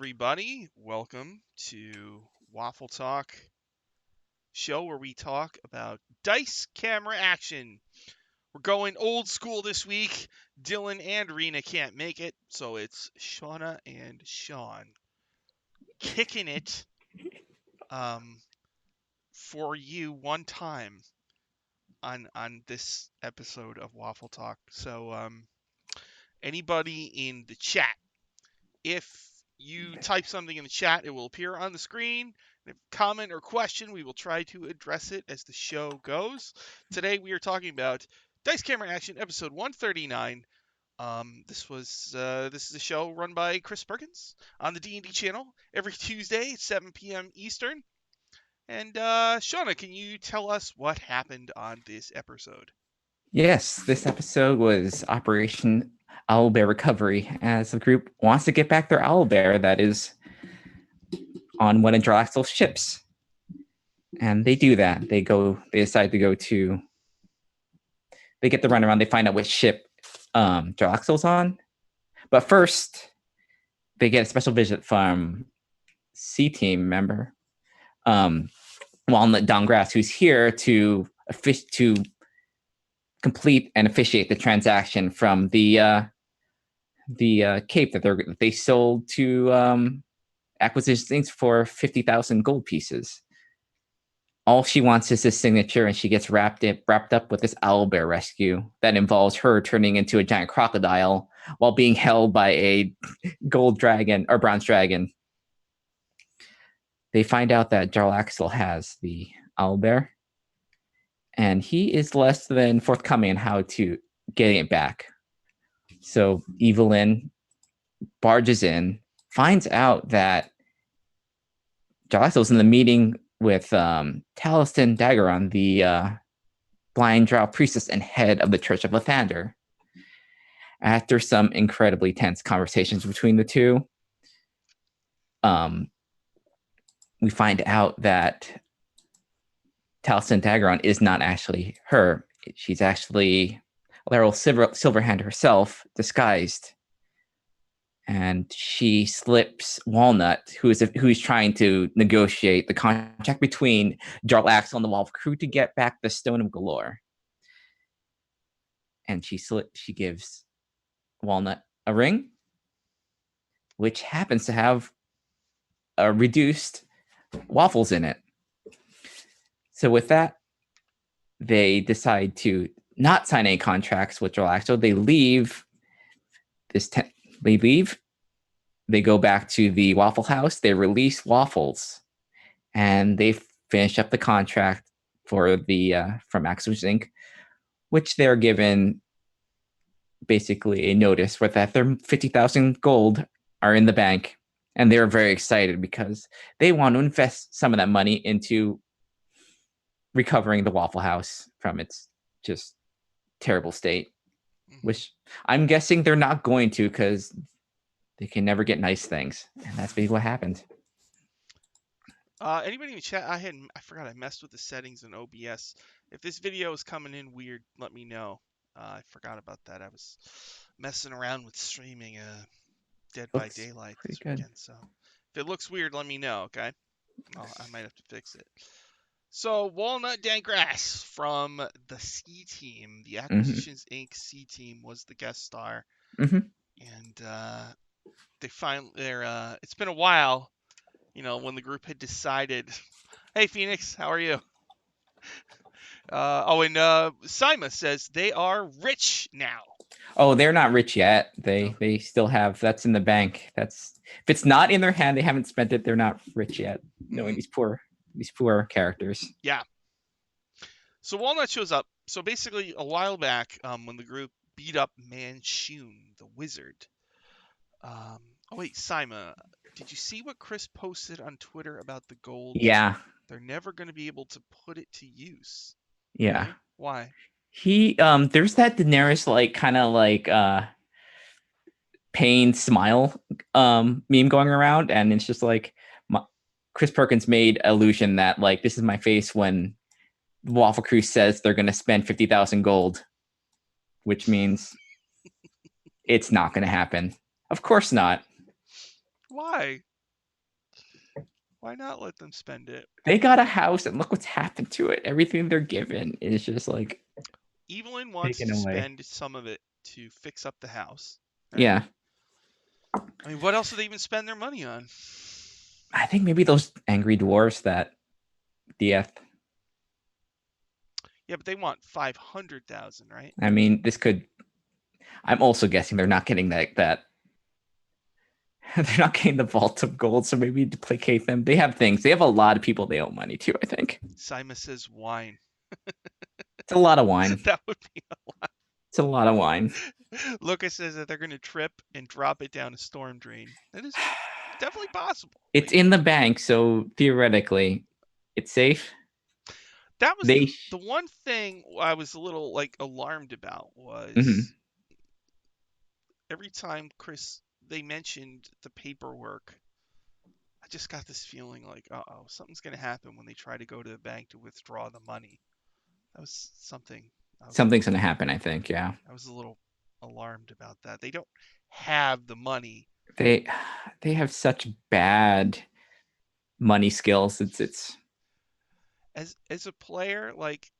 everybody. Welcome to Waffle Talk show where we talk about dice camera action. We're going old school this week. Dylan and Rena can't make it, so it's Shauna and Sean kicking it for you one time on this episode of Waffle Talk. So anybody in the chat, if you type something in the chat, it will appear on the screen. If comment or question, we will try to address it as the show goes. Today we are talking about Dice Camera Action, episode 139. This is a show run by Chris Perkins on the D&D channel every Tuesday at 7 p.m. Eastern. And Shauna, can you tell us what happened on this episode? Yes, this episode was Operation Owlbear Recovery, as the group wants to get back their owlbear that is on one of Jarrell Axl's ships. And they do that. They decide to go to... They get the runaround. They find out which ship Jarrell Axl's on. But first, they get a special visit from C-Team member, Walnut Grass, who's here to complete and officiate the transaction from the cape that they sold to Acquisition Inc. for 50,000 gold pieces. All she wants is his signature, and she gets wrapped up with this owlbear rescue that involves her turning into a giant crocodile while being held by a gold dragon or bronze dragon. They find out that Jarrell Axl has the owlbear, and he is less than forthcoming in how to getting it back. So Evelyn barges in, finds out that Jarrell Axl's in the meeting with Talistan Daggeron, the blind drow priestess and head of the Church of Lathander. After some incredibly tense conversations between the two, we find out that Talistan Daggeron is not actually her. She's actually Lera Silverhand herself, disguised. And she slips Walnut, who's trying to negotiate the contract between Jarrell Axl and the Waffle crew to get back the Stone of Galore. And she gives Walnut a ring, which happens to have reduced waffles in it. So with that, they decide to not sign any contracts with Jarrell Axl. They leave they go back to the Waffle House, they release Waffles, and they finish up the contract for the from Acquisition Inc., which they're given basically a notice with that their 50,000 gold are in the bank, and they're very excited because they want to invest some of that money into recovering the Waffle House from its just terrible state. Which I'm guessing they're not going to, because they can never get nice things, and that's basically what happened. Anybody in the chat? I forgot I messed with the settings in OBS. If this video is coming in weird, let me know. I forgot about that. I was messing around with streaming Dead by Daylight this weekend. So if it looks weird, let me know, okay? I might have to fix it. So Walnut Grass from the C-Team, the Acquisitions Inc. C-Team, was the guest star. And they finally, it's been a while, when the group had decided, hey, Phoenix, how are you? And Saima says they are rich now. Oh, they're not rich yet. They still have, that's in the bank. If it's not in their hand, they haven't spent it. They're not rich yet. Knowing these poor characters. Yeah. So Walnut shows up. So basically, a while back, when the group beat up Manchun, the wizard. Saima, did you see what Chris posted on Twitter about the gold? Yeah. They're never going to be able to put it to use. Yeah. Right? Why? There's that Daenerys kind of pained smile meme going around, and it's just Chris Perkins made allusion that this is my face when Waffle Crew says they're going to spend 50,000 gold, which means it's not going to happen. Of course not. Why? Why not let them spend it? They got a house and look what's happened to it. Everything they're given is just like Evelyn wants taken to away. spend some of it to fix up the house, right? Yeah. I mean, what else do they even spend their money on? I think maybe those angry dwarfs that DF. Yeah, but they want 500,000, right? I mean, this could. I'm also guessing they're not getting that. They're not getting the vault of gold, so maybe to placate them. They have things. They have a lot of people they owe money to. I think Saima says wine. it's a lot of wine. That would be It's a lot of wine. Lucas says that they're going to trip and drop it down a storm drain. That is definitely possible. It's in the bank, so theoretically, it's safe. That was They. the one thing I was a little like alarmed about Mhm. was every time they mentioned the paperwork, I just got this feeling like, uh-oh, something's going to happen when they try to go to the bank to withdraw the money. That was something. Something's gonna happen. I think. Yeah. I was a little alarmed about that. They don't have the money. They they have such bad money skills. It's As a player, like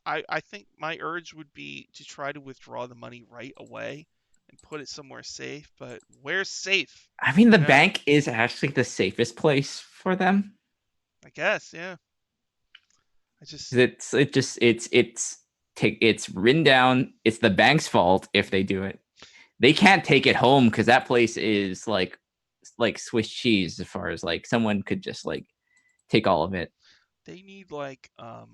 I think my urge would be to try to withdraw the money right away and put it somewhere safe, but where's safe? I mean, the You know? bank is actually the safest place for them. I guess, yeah. I just It's written down. It's the bank's fault if they do it. They can't take it home because that place is like Swiss cheese as far as like someone could just like take all of it. they need like a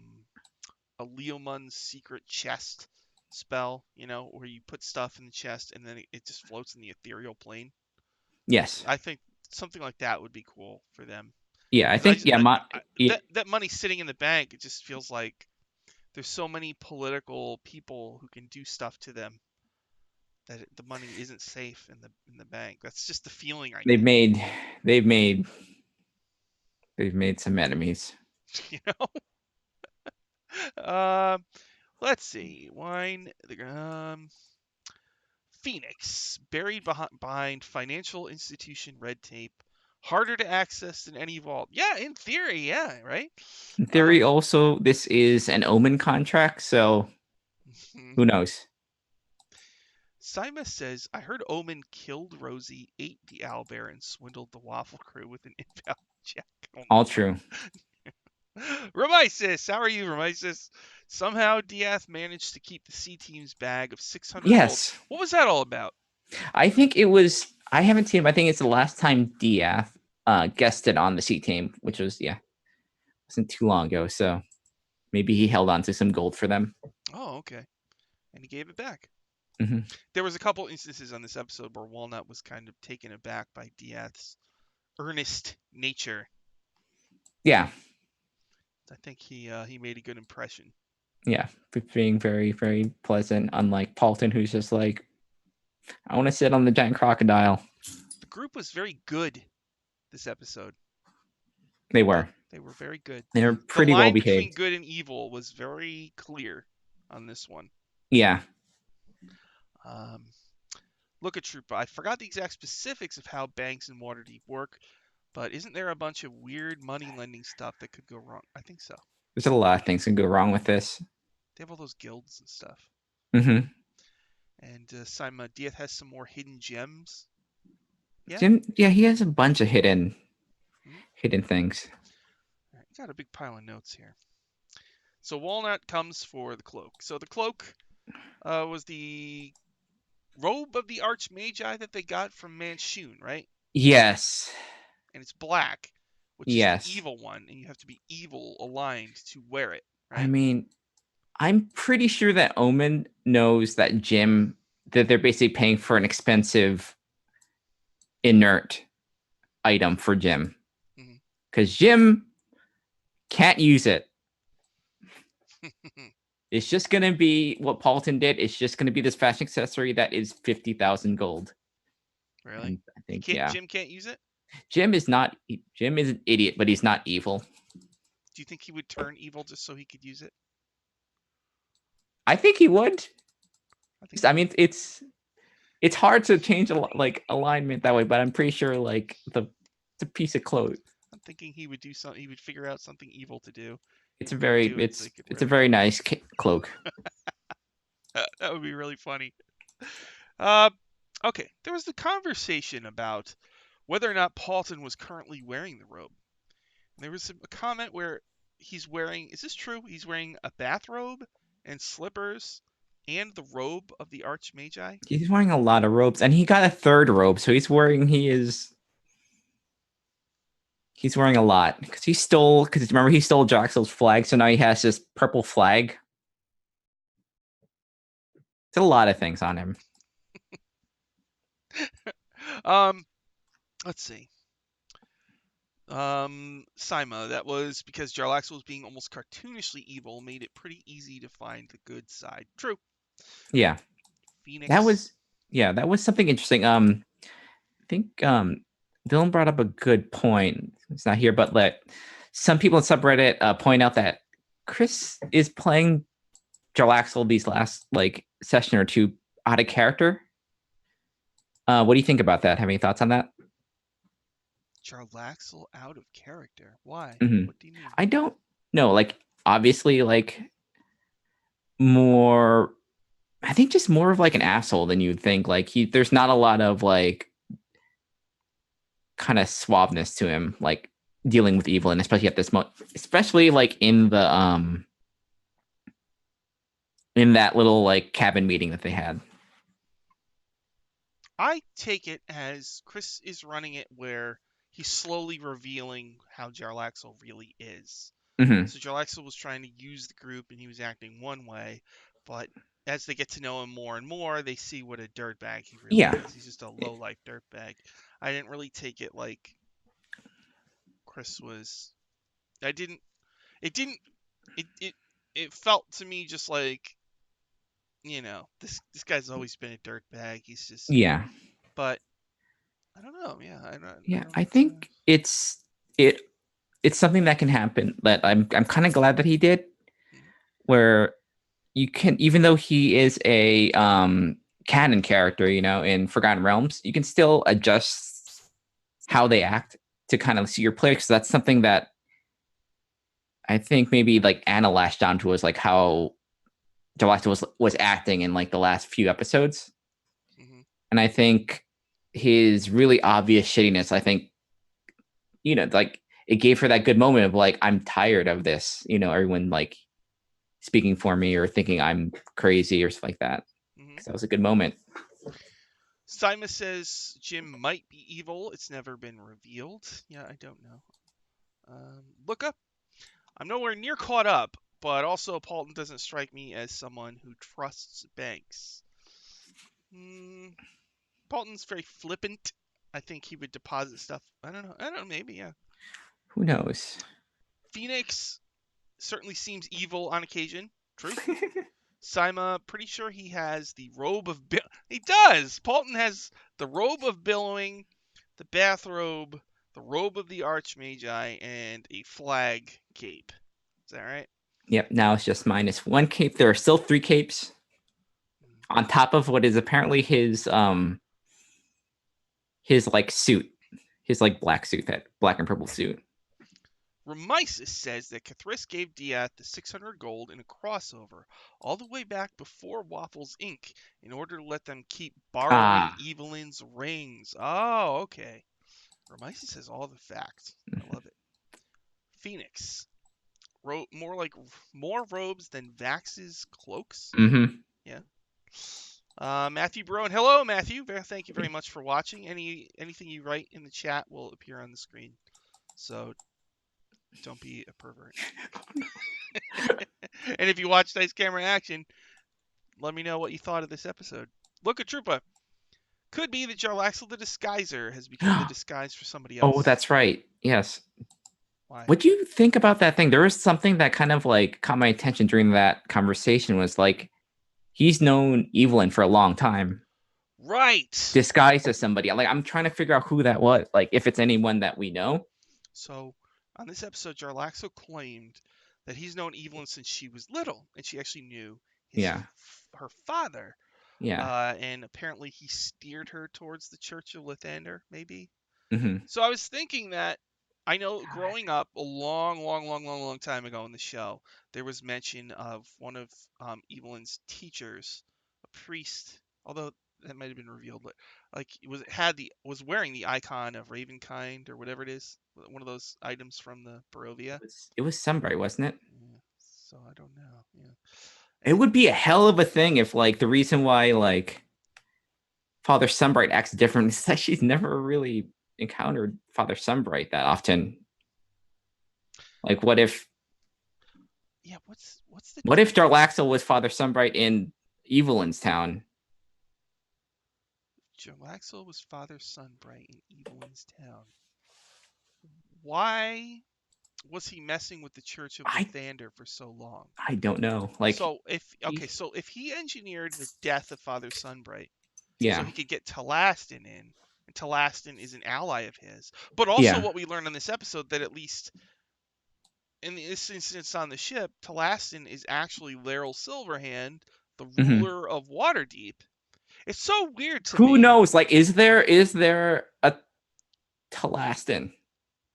Leomun's secret chest spell, where you put stuff in the chest and then it just floats in the ethereal plane. Yes. I think something like that would be cool for them. Yeah, I Because I think just yeah, yeah, that money sitting in the bank, it just feels like there's so many political people who can do stuff to them that the money isn't safe in the bank. That's just the feeling I they've get. made they've made they've made some enemies. You know. Uh, let's see. Wine. Phoenix, buried behind financial institution red tape, harder to access than any vault. Yeah, in theory, yeah, right. In Uh, theory, also this is an Omen contract, so who knows? Saima says, I heard Omen killed Rosie, ate the owlbear, and swindled the Waffle crew with an invalid check. Oh All no. true. Remisis, how are you, Remisis? Somehow Diath managed to keep the C team's bag of 600 gold. Yes, What was that all about? I think it was. I haven't seen him. I think it's the last time Diath guested on the C team, which was wasn't too long ago. So maybe he held on to some gold for them. Oh, okay. And he gave it back. Hmm. There was a couple instances on this episode where Walnut was kind of taken aback by Diath's earnest nature. Yeah, I think he made a good impression. yeah, being very very pleasant. Unlike Paulton, who's just like, I want to sit on the giant crocodile. The group was very good this episode. They They were. they were very good. They were The pretty well line between behaved. good and evil was very clear on this one. Yeah. Um, Look at Troopa. I forgot the exact specifics of how banks in Waterdeep work, but isn't there a bunch of weird money lending stuff that could go wrong? I think so. There's a lot of things that can go wrong with this. They have all those guilds and stuff. Mm-hmm. And Saima Diaz has some more hidden gems. Yeah. Jim, yeah, he has a bunch of Hmm? hidden things. All right, got a big pile of notes here. So Walnut comes for the cloak. So the cloak was the robe of the Archmagi that they got from Manchun, right? Yes. And it's black, which is the Yes. evil one, and you have to be evil aligned to wear it, I right? mean, I'm pretty sure that Omen knows that they're basically paying for an expensive inert item for Jim. Mm-hmm. Because Jim can't use it. It's just gonna be what Paulton did. It's just gonna be this fashion accessory that is 50,000 gold. Really? And I think Jim can't use it? Jim is an idiot, but he's not evil. Do you think he would turn evil just so he could use it? I think he would. I I mean, it's hard to change like alignment that way, but I'm pretty sure like it's a piece of clothes. thinking he would do something. He would figure out something evil to do. It's He a would very do it so he could it's a rip it very off. nice cloak. That would be really funny. Uh, okay. There was the conversation about whether or not Paulton was currently wearing the robe. There was a comment where he's wearing. Is this true? He's wearing a bathrobe and slippers and the robe of the Archmagi. He's wearing a lot of robes, and he got a third robe, so he's wearing a lot because remember he stole Jaxel's flag, so now he has this purple flag. It's a lot of things on him. um, let's see. Saima, that was because Jarrell Axl was being almost cartoonishly evil, made it pretty easy to find the good side. True. Yeah, that Phoenix. was that was something interesting. I think Dylan brought up a good point. It's not here, but some people in subreddit point out that Chris is playing Jarrell Axl these last session or two out of character. What do you think about that? Have any thoughts on that? Jarrell Axl out of character. Why? Mm-hmm. What do you mean? I don't know. Obviously, more. I think just more of an asshole than you'd think. There's not a lot of kind of suaveness to him, dealing with evil, and especially at this moment, especially in that little cabin meeting that they had. I take it as Chris is running it where he's slowly revealing how Jarrell Axl really is. Mm-hmm. So Jarrell Axl was trying to use the group and he was acting one way, but as they get to know him more and more, they see what a dirtbag he really Yeah. is. He's just a low life dirtbag. I didn't really take it like Chris was. I didn't. It didn't. It felt to me just like this guy's always been a dirtbag. He's just. Yeah. But I don't know. Yeah, I don't. I Yeah. don't. I think it it's something that can happen. That I'm kind of glad that he did. Mhm. Where you can, even though he is a canon character, in Forgotten Realms, you can still adjust how they act to kind of see your player. Because that's something that I think maybe Anna lashed down to, was how Jalacta was acting in the last few episodes. Mhm. And I think his really obvious shittiness, I think, it gave her that good moment of I'm tired of this, everyone speaking for me or thinking I'm crazy or stuff like that. Mhm. Because that was a good moment. Simon says Jim might be evil. It's never been revealed. Yeah, I don't know. Look up. I'm nowhere near caught up, but also Paulton doesn't strike me as someone who trusts banks. Hmm. Paulton's very flippant. I think he would deposit stuff. I don't know. I don't know. Maybe, yeah. Who knows? Phoenix certainly seems evil on occasion. True. Saima, pretty sure he has the robe of he does. Paulton has the robe of billowing, the bathrobe, the robe of the Archmagi, and a flag cape. Is that right? Yep, now it's just -1 cape. There are still 3 capes on top of what is apparently his suit, his black suit, that black and purple suit. Remises says that Cathris gave Diath the 600 gold in a crossover all the way back before Waffles Inc. in order to let them keep borrowing Ah, Evelyn's rings. Oh, okay. Remises says all the facts. I love it. Phoenix. More robes than Vax's cloaks. mm-hmm. Yeah. Matthew Brown. Hello, Matthew. Thank you very much for watching. Anything you write in the chat will appear on the screen. So don't be a pervert. And if you watch Dice Camera Action, let me know what you thought of this episode. Look at Troopa. Could be that Jarrell Axl the Disguiser has become the disguise for somebody Oh, else. that's right. Yes. Why? What do you think about that thing? There was something that kind of caught my attention during that conversation. Was he's known Evelyn for a long time, Right. disguised as somebody. I'm trying to figure out who that was. If it's anyone that we know. So on this episode, Jarrell Axl claimed that he's known Evelyn since she was little, and she actually knew Yeah. her father. Yeah. And apparently he steered her towards the Church of Lathander, maybe. Mm-hmm. So I was thinking that I know God. growing up a long, long, long, long, long time ago in the show, there was mention of one of Evelyn's teachers, a priest, although that might have been revealed, but like was wearing the icon of Ravenkind or whatever it is, one of those items from the Barovia. It was Sunbright, wasn't it? Yeah, so I don't know. Yeah, It would and be a hell of a thing if like the reason why like Father Sunbright acts different is that she's never really encountered Father Sunbright that often. Like yeah, what's the what if Jarrell Axl was Father Sunbright in Evelyn's town? Joe Axel was Father Sunbright in Evelyn's town. Why was he messing with the Church of I Lathander for so long? I don't know. Like Okay, so if he engineered the death of Father Sunbright so yeah. he could get Talastin in, and Talastin is an ally of his, but also Yeah. what we learned on this episode that at least in this instance on the ship, Talastin is actually Laryl Silverhand, the Mhm. ruler of Waterdeep. It's so weird to Who me. knows? Like, is there a Talastin?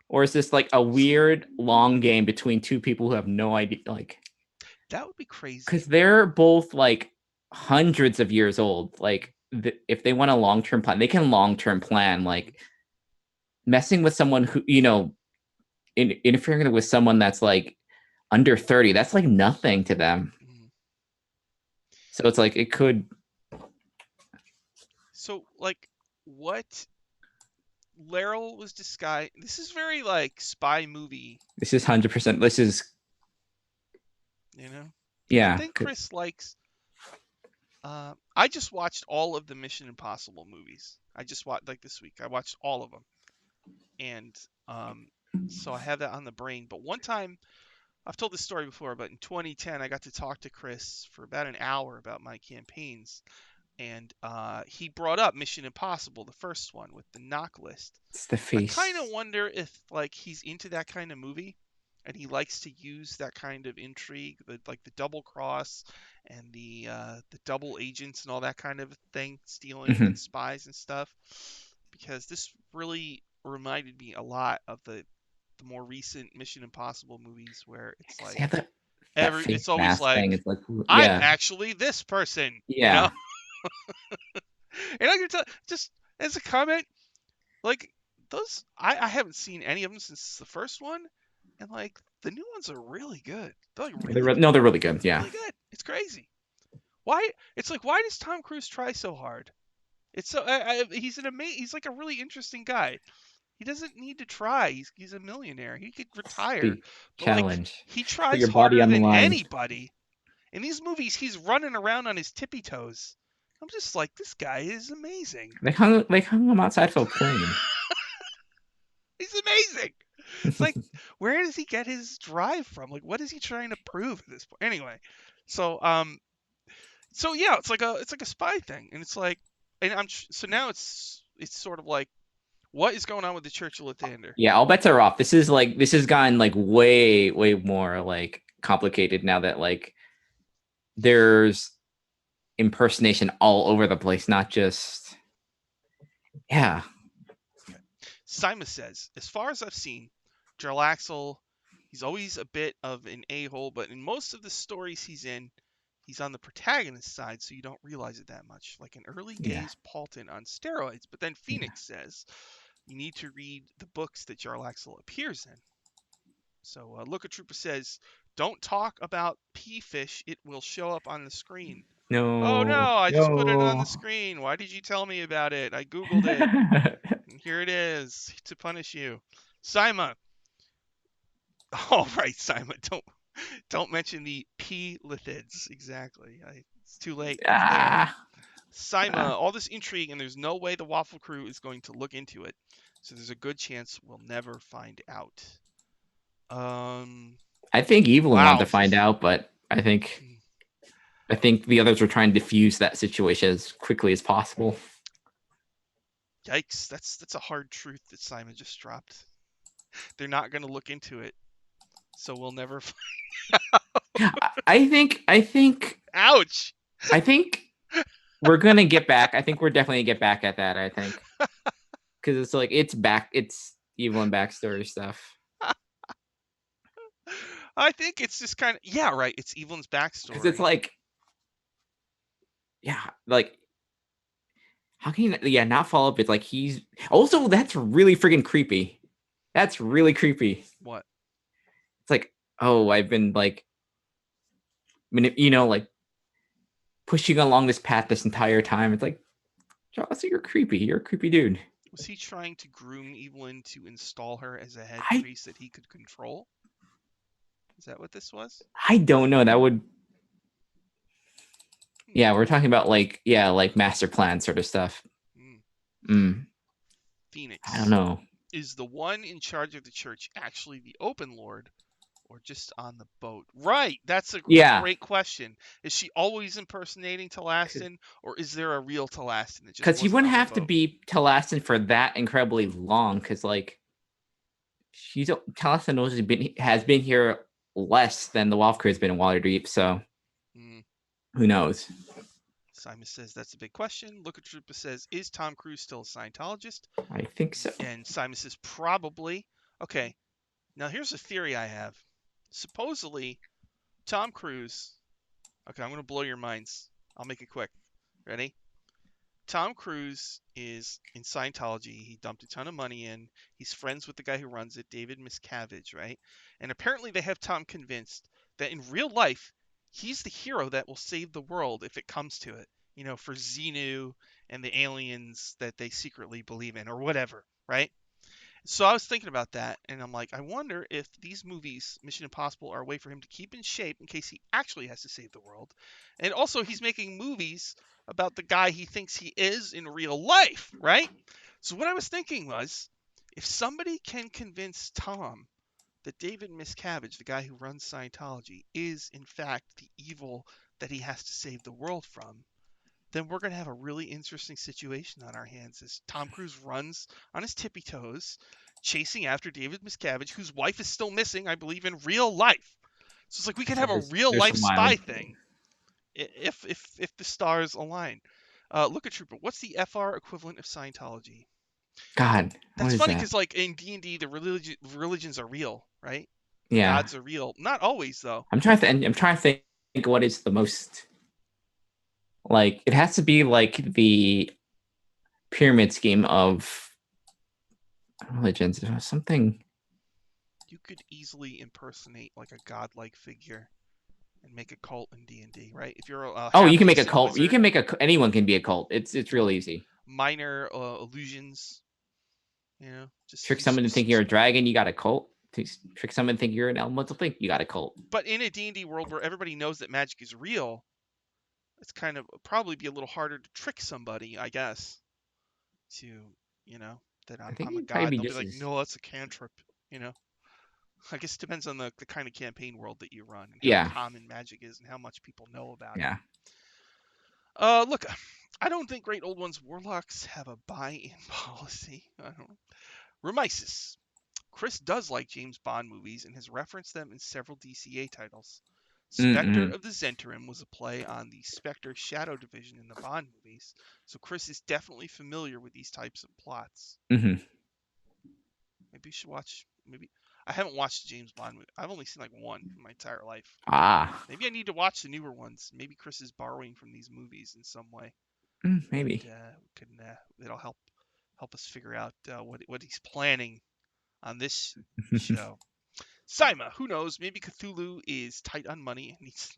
Or is this like a weird long game between two people who have no idea? Like, That would be because crazy. they're both like hundreds of years old. Like, if they want a long term plan, they can long term plan. Mhm, Like, messing with someone who, interfering with someone that's like under 30, that's like nothing to them. mhm. So it's like, it could, So, like, what Laryl was disguised. This is very like spy movie, this is 100%. This is, you know. I yeah. think Chris likes. I just watched all of the Mission Impossible movies. I just watched like this week. I watched all of them, and um, so I have that on the brain. But one time, I've told this story before, but in 2010, I got to talk to Chris for about an hour about my campaigns, and he brought up Mission Impossible, the first one with the knock list. It's the So I kind of face. wonder if like he's into that kind of movie, and he likes to use that kind of intrigue, like the double cross and the double agents and all that kind of thing, stealing and Mhm. spies and stuff. Because this really reminded me a lot of the more recent Mission Impossible movies, where it's Because they have like that face it's always mask thing. like It's like, I'm yeah. actually this person, you know. Yeah. And I can tell just as a comment, like those, I haven't seen any of them since the first one, and like the new ones are really good. They're like really good, No, they're really good. Yeah. really good. It's crazy. Why? It's like why does Tom Cruise try so hard? It's so he's an he's like a really interesting guy. He doesn't need to try. He's a millionaire. He could retire, The but like challenge. he Put tries your body harder on the than line. anybody. In these movies, he's running around on his tippy toes. I'm just like, this guy is amazing. They hung him outside of a plane. He's amazing. It's like, where does he get his drive from? Like, what is he trying to prove at this point? Anyway, so so yeah, it's like a spy thing, and it's like, and so now it's sort of like, what is going on with the Church of Lathander? Yeah, all bets are off. This has gotten like way, way more like complicated now that like there's impersonation all over the place, not just yeah. Okay. Saima says, as far as I've seen, Jarrell Axl, he's always a bit of an a-hole, but in most of the stories he's in, he's on the protagonist side, so you don't realize it that much. Like an early Yeah. days Paulton on steroids. But then Yeah. Phoenix says, you need to read the books that Jarl Axel appears in. So Looker Trooper says, don't talk about pea fish, it will show up on the screen. Oh No. no, I just put it on the No. screen. Why did you tell me about it? I Googled it. And here it is to punish you. Saima. All right, Saima. Don't mention the P lithids. Exactly. It's too late. It's there. ah, Saima, ah. all this intrigue, and there's no way the Waffle Crew is going to look into it. So there's a good chance we'll never find out. Um. I think Evelyn wanted to Wow. find out, but I think the others were trying to diffuse that situation as quickly as possible. Yikes. That's a hard truth that Simon just dropped. They're not going to look into it. So we'll never. I think Ouch. I think we're gonna get back. I think we're definitely gonna get back at that. I think because it's like it's back. It's Evelyn backstory stuff. I think it's just kind of yeah, right. It's Evelyn's Because it's backstory. like, yeah, like how can you not follow up? It's like he's also that's really freaking creepy. That's really creepy. What? It's like, oh, I've been like, like pushing along this path this entire time. It's like, Joss, you're creepy. You're a creepy dude. Was he trying to groom Evelyn to install her as a head I priest that he could control? Is that what this was? I don't know. That would Hmm. yeah. We're talking about like master plan sort of stuff. Hmm. Mm, I don't Phoenix. know. Is the one in charge of the church actually the open lord or just on the boat? Right. That's a Yeah, great question. Is she always impersonating Talastin or is there a real Talastin that just because he wasn't wouldn't on the have to boat? be Talastin for that incredibly long. Because like Talastin has been here less than the Waffle Crew has been in Waterdeep. So Hmm. who knows? Simon says that's a big question. Looker Trooper says, is Tom Cruise still a Scientologist? I think so. And Simon says, probably. Okay, now here's a theory I have. Supposedly, Tom Cruise. Okay, I'm going to blow your minds. I'll make it quick. Ready? Tom Cruise is in Scientology. He dumped a ton of money in. He's friends with the guy who runs it, David Miscavige, right? And apparently they have Tom convinced that in real life, he's the hero that will save the world if it comes to it. You know, for Xenu and the aliens that they secretly believe in or whatever, right? So I was thinking about that, and I'm like, I wonder if these movies, Mission Impossible, are a way for him to keep in shape in case he actually has to save the world. And also, he's making movies about the guy he thinks he is in real life, right? So what I was thinking was, if somebody can convince Tom that David Miscavige, the guy who runs Scientology, is in fact the evil that he has to save the world from, then we're going to have a really interesting situation on our hands as Tom Cruise runs on his tippy toes, chasing after David Miscavige, whose wife is still missing, I believe, in real life. So it's like we could have a real There's life some wild. spy thing if the stars align. Look at Trooper. What's the FR equivalent of Scientology? God, what That's is funny that? because like in D&D, the religions are real, right? The Yeah, gods are real. Not always though. I'm trying to think what is the most like. It has to be like the pyramid scheme of religions. Something. You could easily impersonate like a godlike figure and make a cult in D&D, right? If you're a Oh, you half can make a decent cult. You wizard, can make anyone can be a cult. It's real easy. minor illusions, just Trick use someone to think you're a dragon, you got a cult. Trick someone to think you're an elemental thing, you got a cult. but in a D&D world where everybody knows that magic is real, it's kind of probably be a little harder to trick somebody, I guess, to, that I think I'm a you'd probably god. be They'll be just like, as no, that's a cantrip, you know. I guess it depends on the kind of campaign world that you run and how yeah, common magic is and how much people know about it. yeah. Look, I don't think Great Old Ones warlocks have a buy-in policy. I don't. Remises. Chris does like James Bond movies and has referenced them in several DCA titles. Spectre Mm-mm. of the Zentarum was a play on the Spectre Shadow Division in the Bond movies, so Chris is definitely familiar with these types of plots. Mm-hmm. Maybe you should watch. Maybe I haven't watched the James Bond movie. I've only seen like one in my entire life. Ah, Maybe I need to watch the newer ones. Maybe Chris is borrowing from these movies in some way, and maybe. it'll help us figure out what he's planning on this show. Saima, who knows? Maybe Cthulhu is tight on money and he's.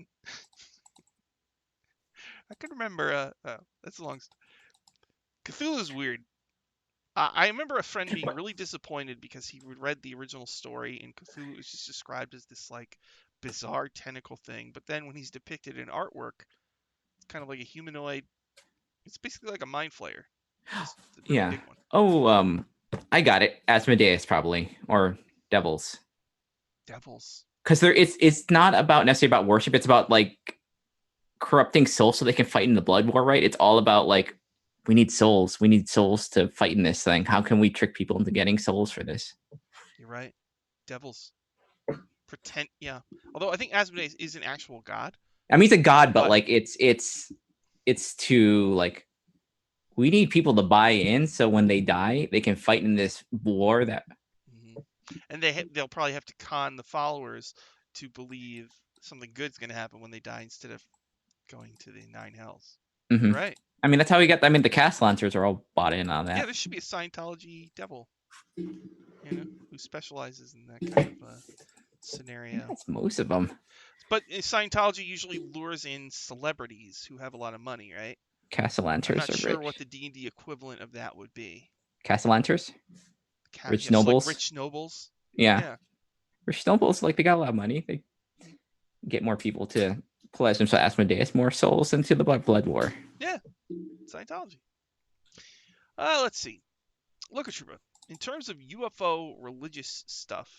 I can remember. That's a long. Cthulhu is weird. I remember a friend being really disappointed because he read the original story and Cthulhu is just described as this like bizarre tentacle thing. But then when he's depicted in artwork, it's kind of like a humanoid. It's basically like a mind flayer, just a really Yeah. big one. Oh, I got it. Asmodeus probably or devils. Devils. Because it's not about necessarily about worship. It's about like corrupting souls so they can fight in the blood war, right? It's all about like we need souls. We need souls to fight in this thing. How can we trick people into getting souls for this? You're right. Devils. Pretend. Yeah. Although I think Asmodeus is an actual god, I mean, it's a god, but but like it's to like we need people to buy in so when they die, they can fight in this war that And they'll probably have to con the followers to believe something good's going to happen when they die instead of going to the nine hells. Mm-hmm. You're right. I mean, that's how we get. I mean, the cast lancers are all bought in on Yeah, that. there should be a Scientology devil, who specializes in that kind of I think scenario. that's most of them. But Scientology usually lures in celebrities who have a lot of money, right? I'm Castellanters not are sure what rich. the D&D equivalent of that would be. Castellanters, rich Yeah, just like nobles. rich nobles. Yeah, Yeah. rich nobles, like, they got a lot of money. They get more people to pledge themselves Asmodeus, more souls into the blood war. Yeah, Scientology. Let's see. Look at Truba. In terms of UFO religious stuff,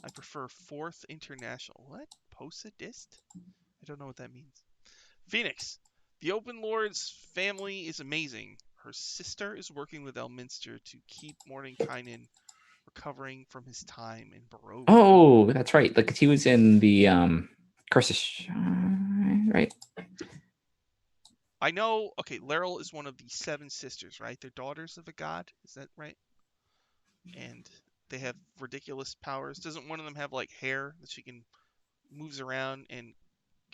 I prefer Fourth International. What? Posadist? I don't know what that means. Phoenix. The Open Lord's family is amazing. Her sister is working with Elminster to keep Mordenkainen recovering from his time in Barovia. Oh, that's right. Like, he was in the Curse of right? I know, okay, Laurel is one of the seven sisters, right? They're daughters of a god. Is that right? And they have ridiculous powers. Doesn't one of them have like hair that she can moves around and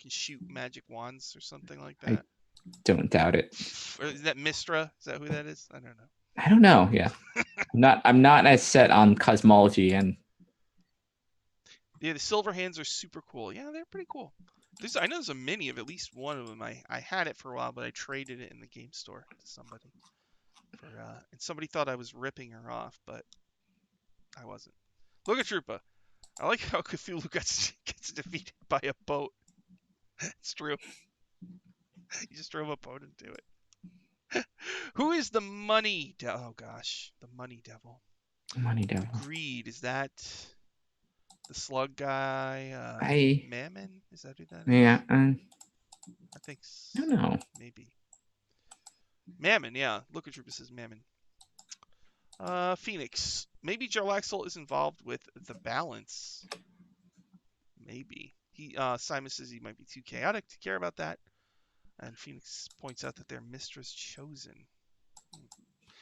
can shoot magic wands or something like I that? don't doubt it. Or is that Mistra? Is that who that is? I don't know. I don't know. Yeah, I'm not as set on cosmology and Yeah, the silver hands are super cool. Yeah, they're pretty cool. I know there's a mini of at least one of them. I had it for a while, but I traded it in the game store to somebody and somebody thought I was ripping her off, but I wasn't. Look at Troopa. I like how Cthulhu gets defeated by a boat. It's true. He just drove a boat into it. Who is the money? Oh gosh, the money devil. money The devil. greed, is that the slug guy? I Mammon? Is that who that is? yeah. I think I don't know. maybe Mammon. Yeah, Looker Trooper says Mammon. Phoenix. Maybe Jarrell Axl is involved with the balance. Maybe Simon says he might be too chaotic to care about that, and Phoenix points out that they're mistress chosen.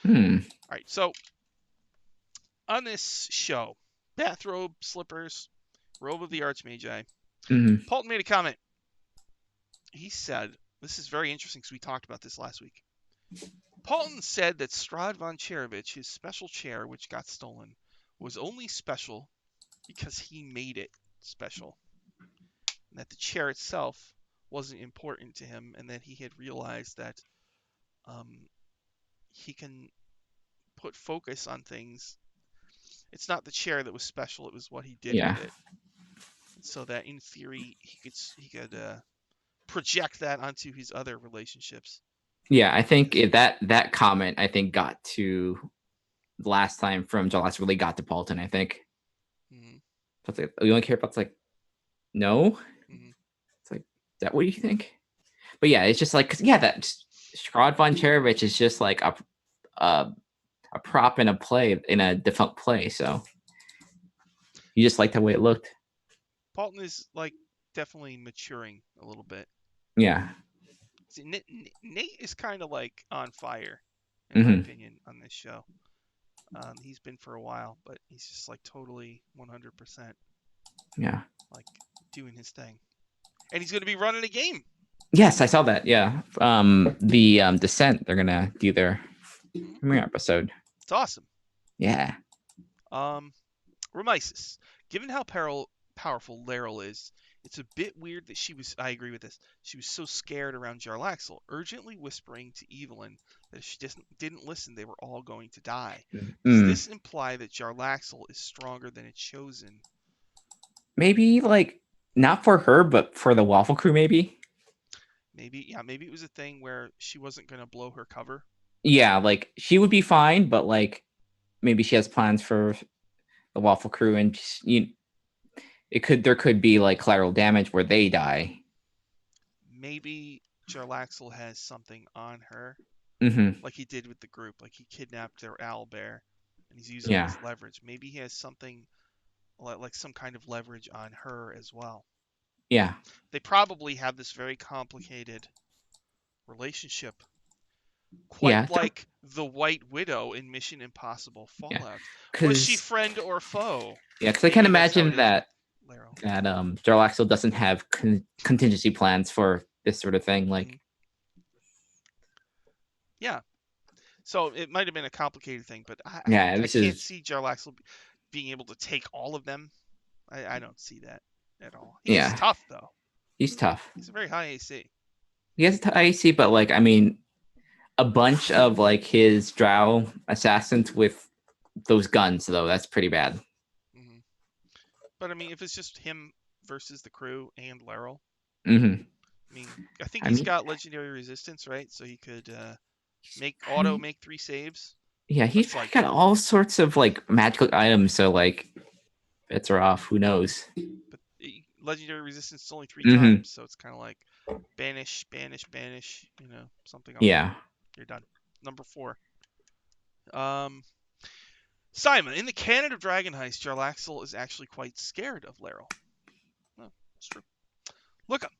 Hmm. All right, so on this show, bathrobe, slippers, robe of the Archmagi. Mm-hmm. Paulton made a comment. He said, this is very interesting because we talked about this last week. Paulton said that Strahd von Cherevich, his special chair which got stolen, was only special because he made it special. And that the chair itself wasn't important to him, and that he had realized that he can put focus on things. It's not the chair that was special, it was what he did Yeah. with it. And so that in theory he could project that onto his other relationships. Yeah, I think that comment, I think, got to last time from Jolas, really got to Paulton, I think. Mm-hmm. But like, you only care about, like, no? Mm-hmm. It's like, is that what you think? But yeah, it's just like, 'cause, yeah, that Strahd von Cherevich is just like a prop in a play, in a defunct play. So you just like the way it looked. Paulton is like definitely maturing a little bit. Yeah. See, Nate is kind of like on fire, in my Mm-hmm. opinion, on this show. He's been for a while, but he's just like totally 100% Yeah. like doing his thing, and he's going to be running a game. Yes, I saw that. Yeah. The Descent, they're gonna do their Mm-hmm. premiere episode. It's awesome. Yeah. Remises. Given how powerful Laurel is, it's a bit weird that I agree with this, she was so scared around Jarrell Axl, urgently whispering to Evelyn that if she didn't listen, they were all going to die. Does Mm. this imply that Jarrell Axl is stronger than a chosen? Maybe, like, not for her, but for the Waffle crew, maybe. Maybe, yeah, maybe it was a thing where she wasn't going to blow her cover. Yeah, like, she would be fine, but like, maybe she has plans for the Waffle crew, and there could be like collateral damage where they die. Maybe Jarrell Axl has something on her, Mm-hmm. like he did with the group, like he kidnapped their owlbear, and he's using it Yeah. as leverage. Maybe he has something like some kind of leverage on her as well. Yeah. They probably have this very complicated relationship quite Yeah, like the White Widow in Mission Impossible yeah, Fallout. Was she because friend or foe? I can Maybe that's how it imagine is with that Lero. Jarrell Axl doesn't have contingency plans for this sort of thing. Hmm. Like, Yeah, so it might have been a complicated thing, but yeah, I this can't is see Jarrell Axl being able to take all of them. I don't see that at all. He is yeah, tough though. he's tough. He's a very high AC. He has a IC, but like, I mean, a bunch of like his Drow assassins with those guns, though. That's pretty bad. Hmm. But I mean, if it's just him versus the crew and Laryl, Hmm. I mean, I think I he's mean, got legendary resistance, right? So he could I mean, make 3 saves. yeah, he's That's probably like, got all sorts of like magical items. So like, bets are off. Who knows? but legendary resistance is only three Hmm. times, so it's kind of like banish, banish, banish. Something else. Yeah. You're done. Number 4. Um, Simon, in the canon of Dragon Heist, Jarl Axl is actually quite scared of Laryl. No, it's true. Look up.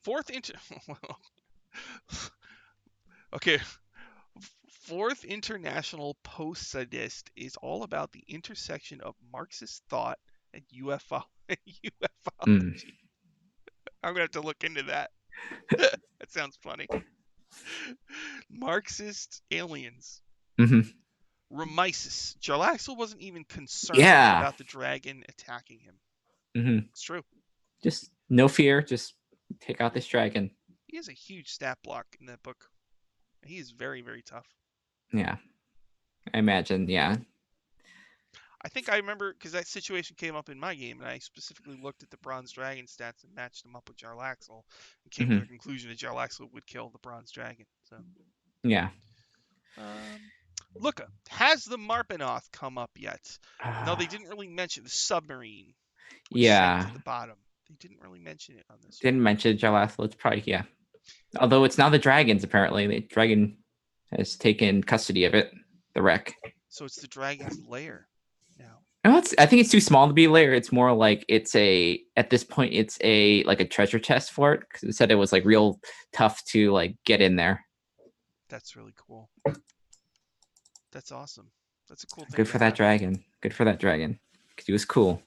Fourth inter. Okay. Fourth International Post Sadist is all about the intersection of Marxist thought and UFO Mm. ufology. I'm gonna have to look into that. That sounds funny. Marxist aliens. Hmm. Remises. Jarl Axl wasn't even concerned Yeah. about the dragon attacking him. Hmm. It's true. Just no fear. Just take out this dragon. He has a huge stat block in that book. He is very, very tough. Yeah. I imagine. Yeah. I think I remember because that situation came up in my game, and I specifically looked at the Bronze Dragon stats and matched them up with Jarl Axl, and came to the Hmm. conclusion that Jarl Axl would kill the Bronze Dragon. So, Yeah. um, Luca, has the Marpenoth come up yet? No, they didn't really mention the submarine, which sank Yeah. to the bottom. They didn't really mention it on this one. Didn't mention Jalaph. It's probably yeah. Although it's now the dragons. Apparently, the dragon has taken custody of it. The wreck. So it's the dragon's lair now. No, I think it's too small to be a layer. It's more like it's a at this point it's a like a treasure chest for it because it said it was like real tough to like get in there. That's really cool. That's awesome. That's a cool thing Good to for that have. dragon. Good for that dragon because he was cool.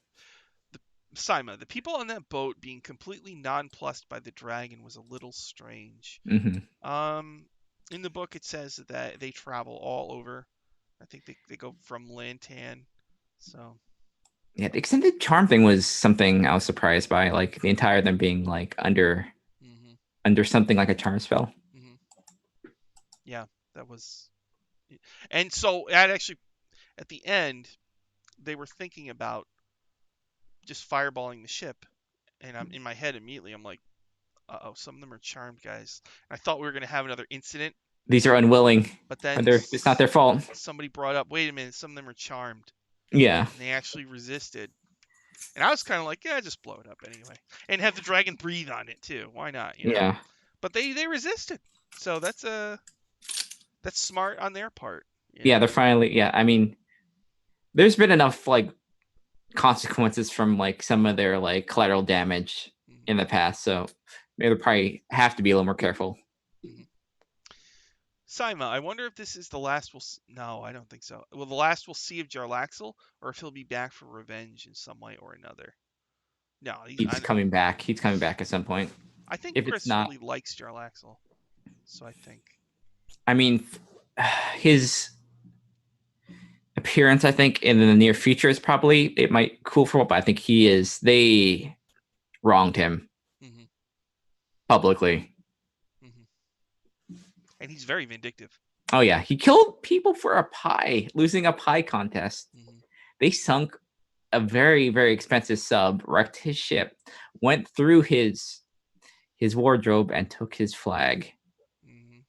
Saima, the people on that boat being completely nonplussed by the dragon was a little strange. Hmm. Um, in the book, it says that they travel all over. I think they go from Lantan. So, Yeah, the extended charm thing was something I was surprised by. Like the entire them being like hmm under something like a charm spell. hmm yeah, that was. And so, that actually, at the end, they were thinking about just fireballing the ship. And I'm in my head immediately. I'm like, oh, some of them are charmed, guys. And I thought we were gonna have another incident, These are unwilling. but Or then it's not their fault. somebody brought up, wait a minute, some of them are charmed, Yeah. and they actually resisted. And I was kind of like, yeah, just blow it up anyway, and have the dragon breathe on it too. Why not? Yeah. But they resisted, so that's smart on their part. You Yeah, know. they're finally yeah, I mean there's been enough like consequences from like some of their like collateral damage hmm in the past. So maybe they probably have to be a little more careful. hmm Saima, I wonder if this is the last No, I don't think so. Well, the last we'll see of Jarlaxle, or if he'll be back for revenge in some way or another. No, He's coming back. He's coming back at some point. I think If it's Chris not, really likes Jarlaxle, so I think. I mean, his appearance, I think, in the near future is probably it might cool for what, but I think he is. They wronged him hmm publicly. hmm And he's very vindictive. Oh yeah, he killed people for a pie, losing a pie contest. hmm They sunk a very expensive sub, wrecked his ship, went through his wardrobe, and took his flag. hmm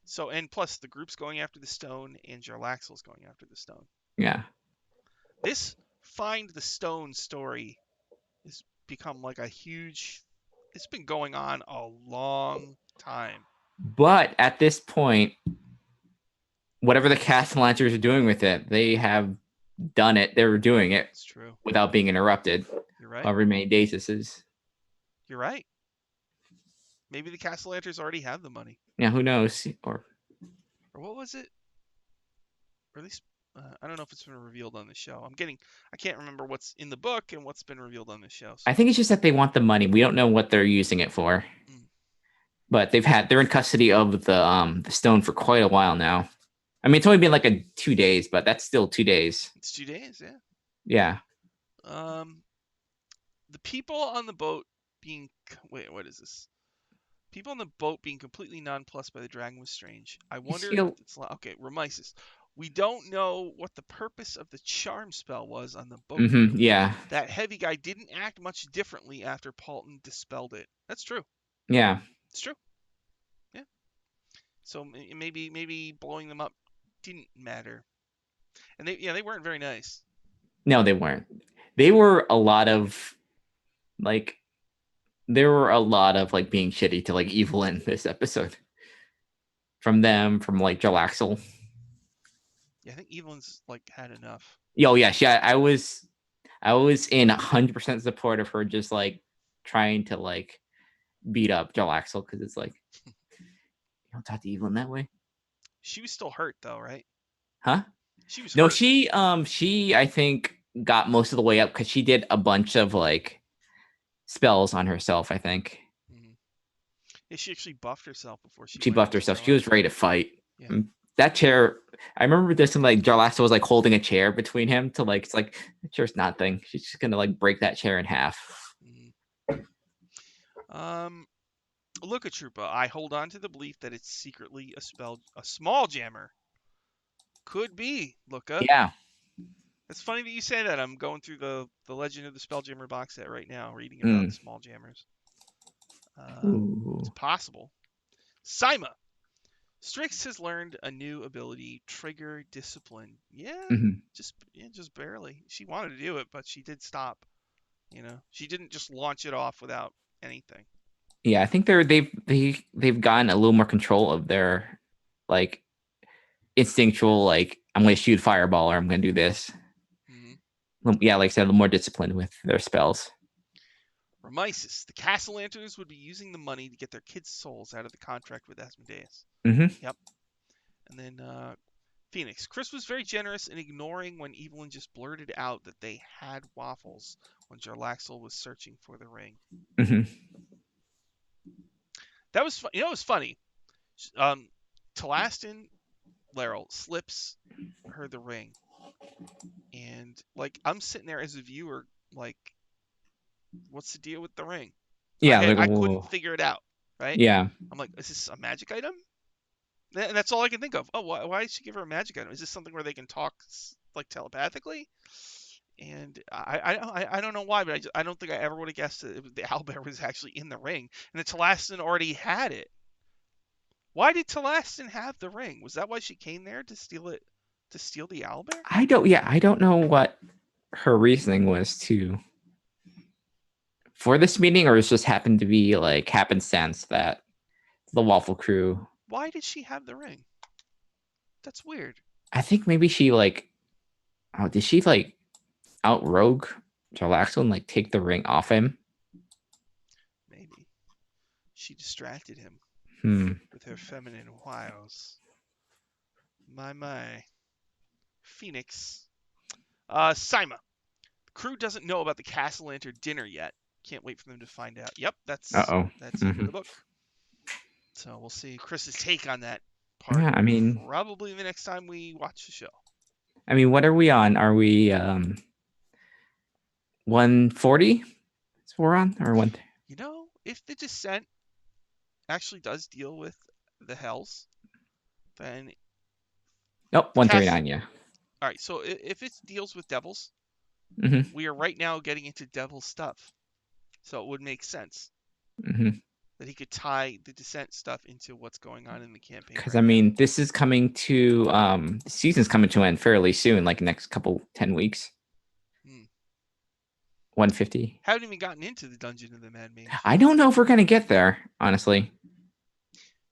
So, and plus, the group's going after the stone, and Jarlaxle's going after the stone. Yeah. This find the stone story has become like a huge. It's been going on a long time. But at this point, whatever the cast launchers are doing with it, they have done it. They're doing it It's true. without being interrupted. You're right. However many days this is. You're right. Maybe the Castellanters already have the money. Yeah, who knows? Or Or what was it? Or at least I don't know if it's been revealed on the show. I can't remember what's in the book and what's been revealed on the show. I So. think it's just that they want the money. We don't know what they're using it for. Mm. But they're in custody of the stone for quite a while now. I mean, it's only been like 2 days, but that's still 2 days. It's 2 days, yeah. Yeah. The people on the boat being wait, what is this? People on the boat being completely nonplussed by the dragon was strange. I wonder if it's okay. Remises. We don't know what the purpose of the charm spell was on the boat crew. Yeah. That heavy guy didn't act much differently after Paulton dispelled it. That's true. Yeah. It's true. Yeah. So maybe blowing them up didn't matter. And they weren't very nice. No, they weren't. They were a lot of like there were a lot of like being shitty to like evil in this episode. From them, from like Jarrell Axl. Yeah, I think Evelyn's like had enough. Oh yeah, I was in 100% support of her just like trying to like beat up Jarrell Axl because it's like you don't talk to Evelyn that way. She was still hurt though, right? Huh? She was No, hurt. she I think got most of the way up because she did a bunch of like spells on herself, I think. Mm-hmm. Yeah, she actually buffed herself before she went buffed into herself. She was ready to fight. Yeah. That chair, I remember this and like Jarrell Axl was like holding a chair between him to like, it's like, the chair's nothing. She's just gonna like break that chair in half. Look at Troopa. I hold on to the belief that it's secretly a small jammer. Could be, Luca. Yeah. It's funny that you say that. I'm going through the Legend of the Spelljammer box set right now, reading about small jammers. It's possible. Saima Strix has learned a new ability, Trigger Discipline. Yeah, just barely. She wanted to do it, but she did stop. She didn't just launch it off without anything. Yeah, I think they've gotten a little more control of their like instinctual like I'm gonna shoot fireball or I'm gonna do this. Yeah, like I said, a little more disciplined with their spells. Remises. The Castellanters would be using the money to get their kids' souls out of the contract with Asmodeus. Yep. And then Phoenix. Chris was very generous in ignoring when Evelyn just blurted out that they had waffles when Jarrell Axl was searching for the ring. That was fun. It was funny. Talastin Lera slips her the ring. And like I'm sitting there as a viewer, like, what's the deal with the ring? I couldn't figure it out, right? Yeah. I'm like, is this a magic item? And that's all I can think of. Oh, why did she give her a magic item? Is this something where they can talk like telepathically? And I don't know why, but I don't think I ever would have guessed that the owlbear was actually in the ring, and the Talastin already had it. Why did Talastin have the ring? Was that why she came there to steal it, to steal the owlbear? I don't know what her reasoning was for this meeting, or it just happened to be like happenstance that the Waffle crew. Why did she have the ring? That's weird. I think maybe she like, did she like outrogue Jarrell Axl and like take the ring off him? Maybe she distracted him with her feminine wiles. My. Phoenix. Saima. The crew doesn't know about the Castellanter dinner yet. Can't wait for them to find out. Yep, that's in the book. So we'll see Chris's take on that part. Yeah, I mean, probably the next time we watch the show. I mean, what are we on? Are we 140? That's what we're on, or one? If the Descent actually does deal with the Hells, then 139. Yeah. All right. So if it deals with devils, we are right now getting into devil stuff. So it would make sense that he could tie the Descent stuff into what's going on in the campaign. Because I mean, this is coming to the season's coming to an end fairly soon, like next couple 10 weeks. 150. Haven't even gotten into the Dungeon of the Mad Mage. I don't know if we're gonna get there, honestly.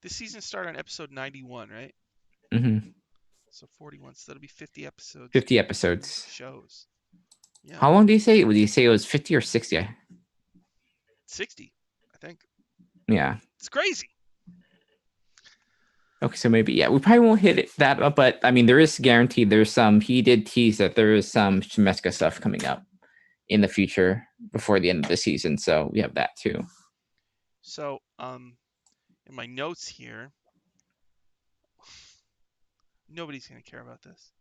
This season started on episode 91, right? So 41, so that'll be 50 episodes. 50 episodes. Shows. Yeah. How long do you say? Would you say it was 50 or 60? 60, I think. Yeah. It's crazy. Okay, so maybe we probably won't hit it that up, but I mean, there is guaranteed there's some. He did tease that there is some Shemeska stuff coming up in the future before the end of the season, so we have that too. So, in my notes here, nobody's gonna care about this,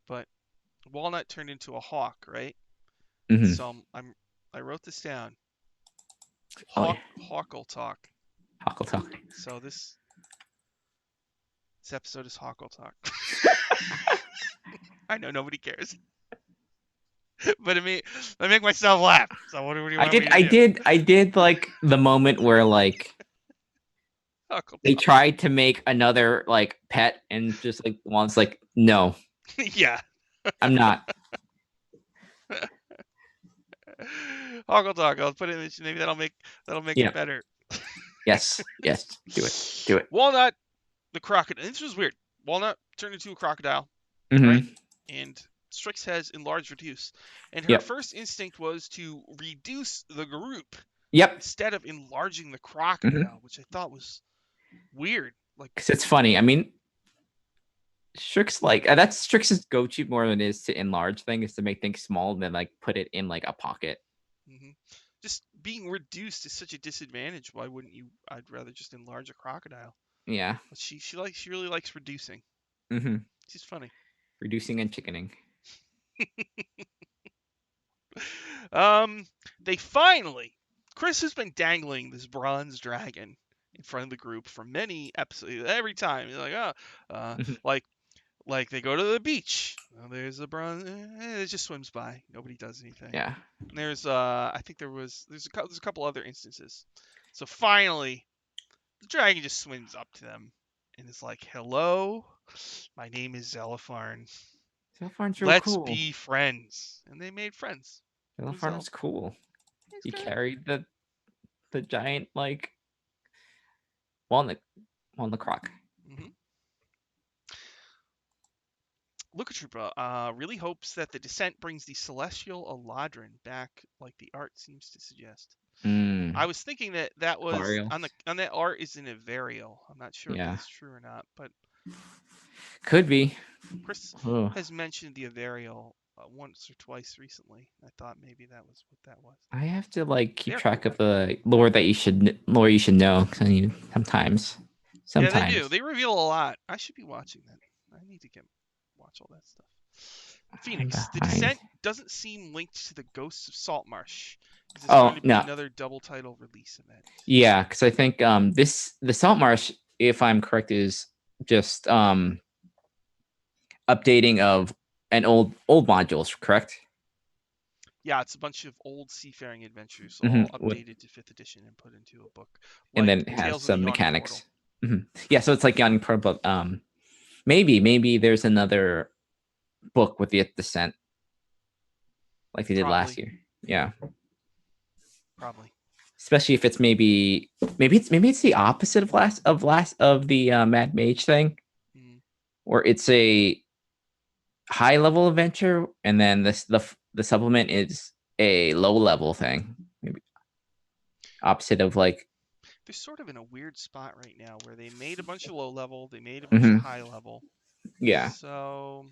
but Walnut turned into a hawk, right? Mm-hmm. So I wrote this down. Oh yeah, Hawkle talk. Huckle talk. So this episode is Hawkle talk. I know nobody cares, but I make myself laugh. So what do you want me to do? I did like the moment where like Hawkle they talk. tried to make another like pet and just like once like no, Yeah. I'm not. Hoggle Dog. I'll put it in. Maybe that'll make it Yeah. better. Yes. Yes. Do it. Do it. Walnut, the crocodile. This was weird. Walnut turned into a crocodile, right? Mm-hmm. And Strix has enlarged, reduce, and her Yep. first instinct was to reduce the group Yep. instead of enlarging the Mm-hmm. crocodile, which I thought was weird. Like, Because it's funny. I mean, Strix like that's Strix's go-to more than it is to enlarge things is to make things small and then like put it in like a pocket. mhm. Just being reduced is such a disadvantage. Why wouldn't you? I'd rather just enlarge a crocodile. Yeah. But she really likes reducing. Mm-hmm. She's funny. Reducing and chickening. Um, they finally, Chris has been dangling this bronze dragon in front of the group for many episodes. Every time he's like, oh, Mm-hmm. like they go to the beach. Oh, there's a bronze. It just swims by. Nobody does anything. Yeah. And I think there's a couple other instances. So finally, the dragon just swims up to them and is like, "Hello, my name is Zelopharn. Zelopharn's real Let's cool. be friends." And they made friends with Zelopharn Zelopharn. was cool. He's He great. carried the giant like walnut walnut croc. Hmm. Luca Troopa really hopes that the descent brings the celestial Eladrin back, like the art seems to suggest. I Mm. was thinking that was Ariel. on that art is an Avarial. I'm not sure if Yeah. that's true or not, but Could be. Chris Ugh. has mentioned the Avarial once or twice recently. I thought maybe that was what that was. I have to like keep They're track cool. of the lore you should know. 'Cause I mean, sometimes, Yeah, they do. sometimes. They reveal a lot. I should be watching that. I need to watch all that stuff. I'm Phoenix, the behind. descent doesn't seem linked to the Ghosts of Saltmarsh. Is this going Oh to be no, another double title release event? yeah, because I think the Salt Marsh, if I'm correct, is just updating of an old modules, correct? Yeah, it's a bunch of old seafaring adventures all With updated to 5th edition and put into a book, and like then it has Tales of the some Yawning Portal. mechanics. Yeah, so it's like Young Pro, but maybe there's another book with the descent like they did last Probably, year. Yeah, probably. especially if it's maybe it's the opposite of last of the Mad Mage thing, Mm. or it's a high level adventure, and then the supplement is a low level thing. Maybe opposite of like. They're sort of in a weird spot right now where they made a bunch of low level, they made a bunch of Mhm. high level. Yeah, So,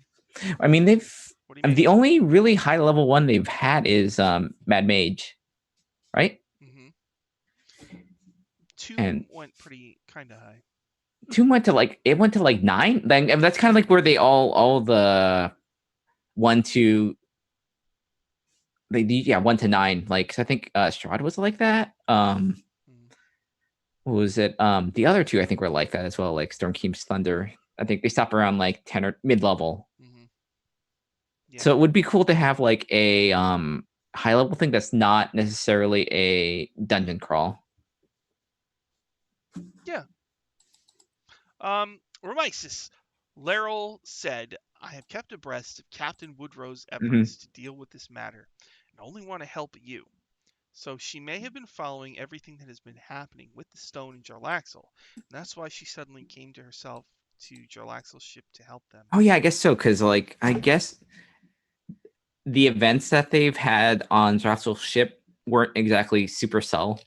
I mean what do you make? the only really high level one they've had is Mad Mage, right? Hmm. And Two went pretty kind of high. two went to like 9. Then that's kind of like where they all the 1 to they 1 to 9. Like 'cause I think Strahd was like that. Mm. What was it? The other two I think were like that as well, like Stormkeep's Thunder. I think they stop around like 10 or mid level. Hmm. Yeah. So it would be cool to have like a high level thing that's not necessarily a dungeon crawl. Yeah. Remises. Laryl said, I have kept abreast of Captain Woodrow's Hmm. efforts to deal with this matter and only want to help you. So she may have been following everything that has been happening with the stone and Jarrell Axl, and that's why she suddenly came to herself to Jarrell Axl's ship to help them. Oh yeah, I guess so. Because like I guess the events that they've had on Drossel's ship weren't exactly super cell.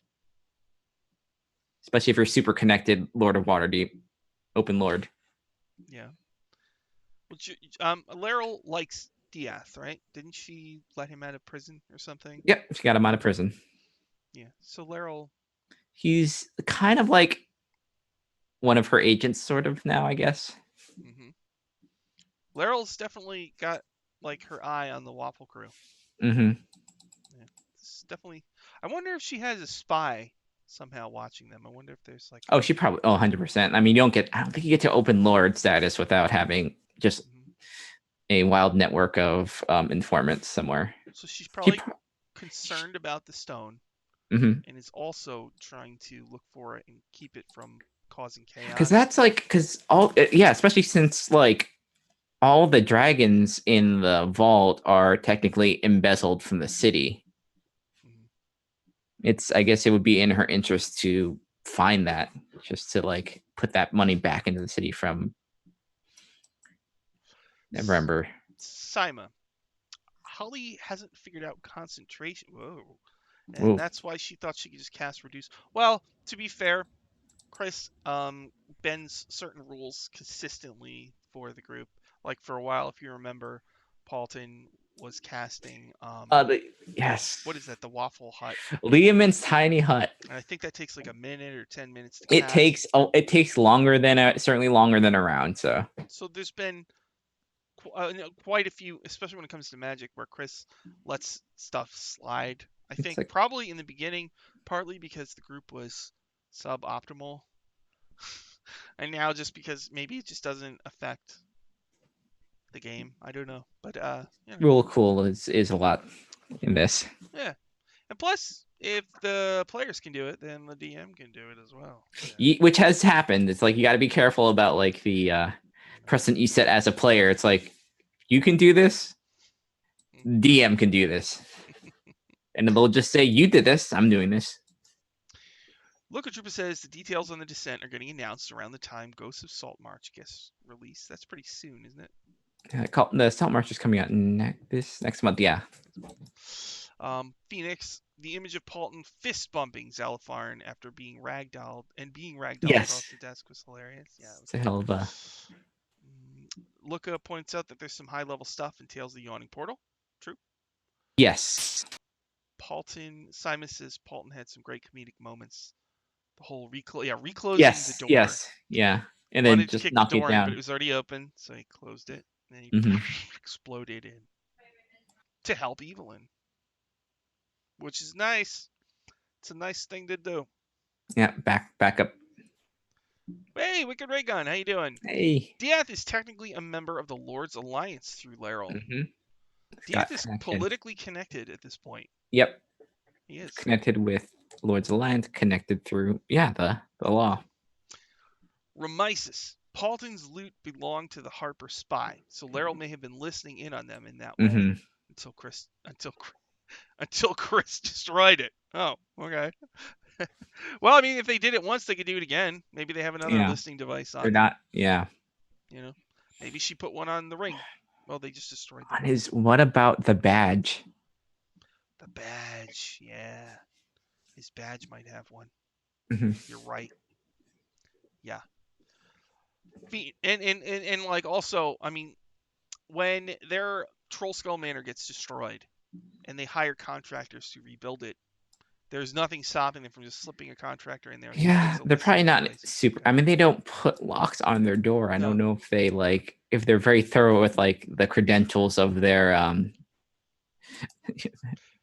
especially if you're super connected, Lord of Waterdeep, Open Lord. Yeah. Lera likes Diath, right? Didn't she let him out of prison or something? Yep, she got him out of prison. Yeah. So Lera. He's kind of like one of her agents, sort of now, I guess. Mm-hmm. Lera's definitely got like her eye on the Waffle crew. Mm-hmm. Yeah. It's definitely. I wonder if she has a spy somehow watching them. I wonder if there's like Oh, a. she probably 100%. I mean, I don't think you get to Open Lord status without having just Mhm. a wild network of informants somewhere. So she's She probably pro- concerned about the stone Mhm. and is also trying to look for it and keep it from causing Because chaos. that's like, because all, yeah, especially since like all the dragons in the vault are technically embezzled from the city. Mhm. I guess it would be in her interest to find that, just to like put that money back into the city from, I S- remember. Saima. Holly hasn't figured out concentration. Whoa. And Ooh. that's why she thought she could just cast reduce. Well, to be fair, Chris bends certain rules consistently for the group. Like for a while, if you remember, Paulton was casting Yes. what is that? The Waffle Hut. Liamon's tiny hut. And I think that takes like a minute or 10 minutes to It cast. takes it takes longer than certainly longer than a round. So So there's been quite a few, especially when it comes to Magic, where Chris lets stuff slide. I it's think like probably in the beginning, partly because the group was suboptimal, and now just because maybe it just doesn't affect the game. I don't know, but rule of cool is a lot in this. yeah. And plus, if the players can do it, then the DM can do it as well. Yeah. Which has happened. It's like you got to be careful about like the precedent you set as a player. It's like you can do this, Mhm. DM can do this, and they'll just say you did this. I'm doing this. Local Trooper says the details on the descent are getting announced around the time Ghosts of Salt March gets released. That's pretty soon, isn't it? The Salt March is coming out this next month. Yeah. Phoenix, the image of Paulton fist bumping Zalafarn after being ragdolled across Yes. the desk was hilarious. Yeah, it was It's a good. hell of a Luca points out that there's some high level stuff in Tales of the Yawning Portal. True. yes. Simon says Paulton had some great comedic moments. The whole reclosing the Yes. door. Yes. Yeah. He And then wanted to just kick the knock it door in, but down. it was already open, so he closed it. And then he Hmm. exploded in to help Evelyn, which is nice. It's a nice thing to do. Yeah. Back up. Hey, Wicked Ray Gun, how you doing? Hey. Diath is technically a member of the Lord's Alliance through Laryl. Mm-hmm. It's Diath got is connection. politically connected at this point. Yep. He is. Connected with Lords of the Land, connected through the law. Remises. Paulton's loot belonged to the Harper spy, so Laryl may have been listening in on them in that way Mm-hmm. until Chris destroyed it. Oh, okay. Well, I mean, if they did it once, they could do it again. Maybe they have another Yeah. listening device They're on them. not. Yeah. You know, maybe she put one on the ring. Well, they just destroyed the On ring. his. What about the badge? The badge, yeah. His badge might have one. Mm-hmm. You're right. Yeah. And like also, I mean, when their Troll Skull Manor gets destroyed and they hire contractors to rebuild it, there's nothing stopping them from just slipping a contractor in there and he Yeah, puts a they're probably listening not device and super. stuff. I mean, they don't put locks on their door. I don't No. know if they like if they're very thorough with like the credentials of their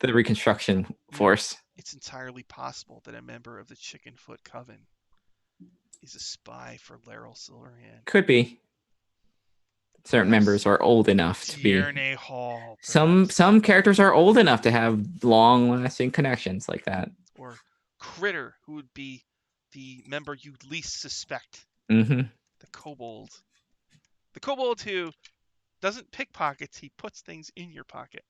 the reconstruction You know, force. it's entirely possible that a member of the Chickenfoot Coven is a spy for Laryl Silverhand. Could be certain Perhaps members are old enough to be. Tierney Hall, perhaps. Some characters are old enough to have long lasting connections like that. Or Critter, who would be the member you'd least suspect. Mm-hmm. The Kobold. The Kobold who doesn't pick pockets, he puts things in your pocket.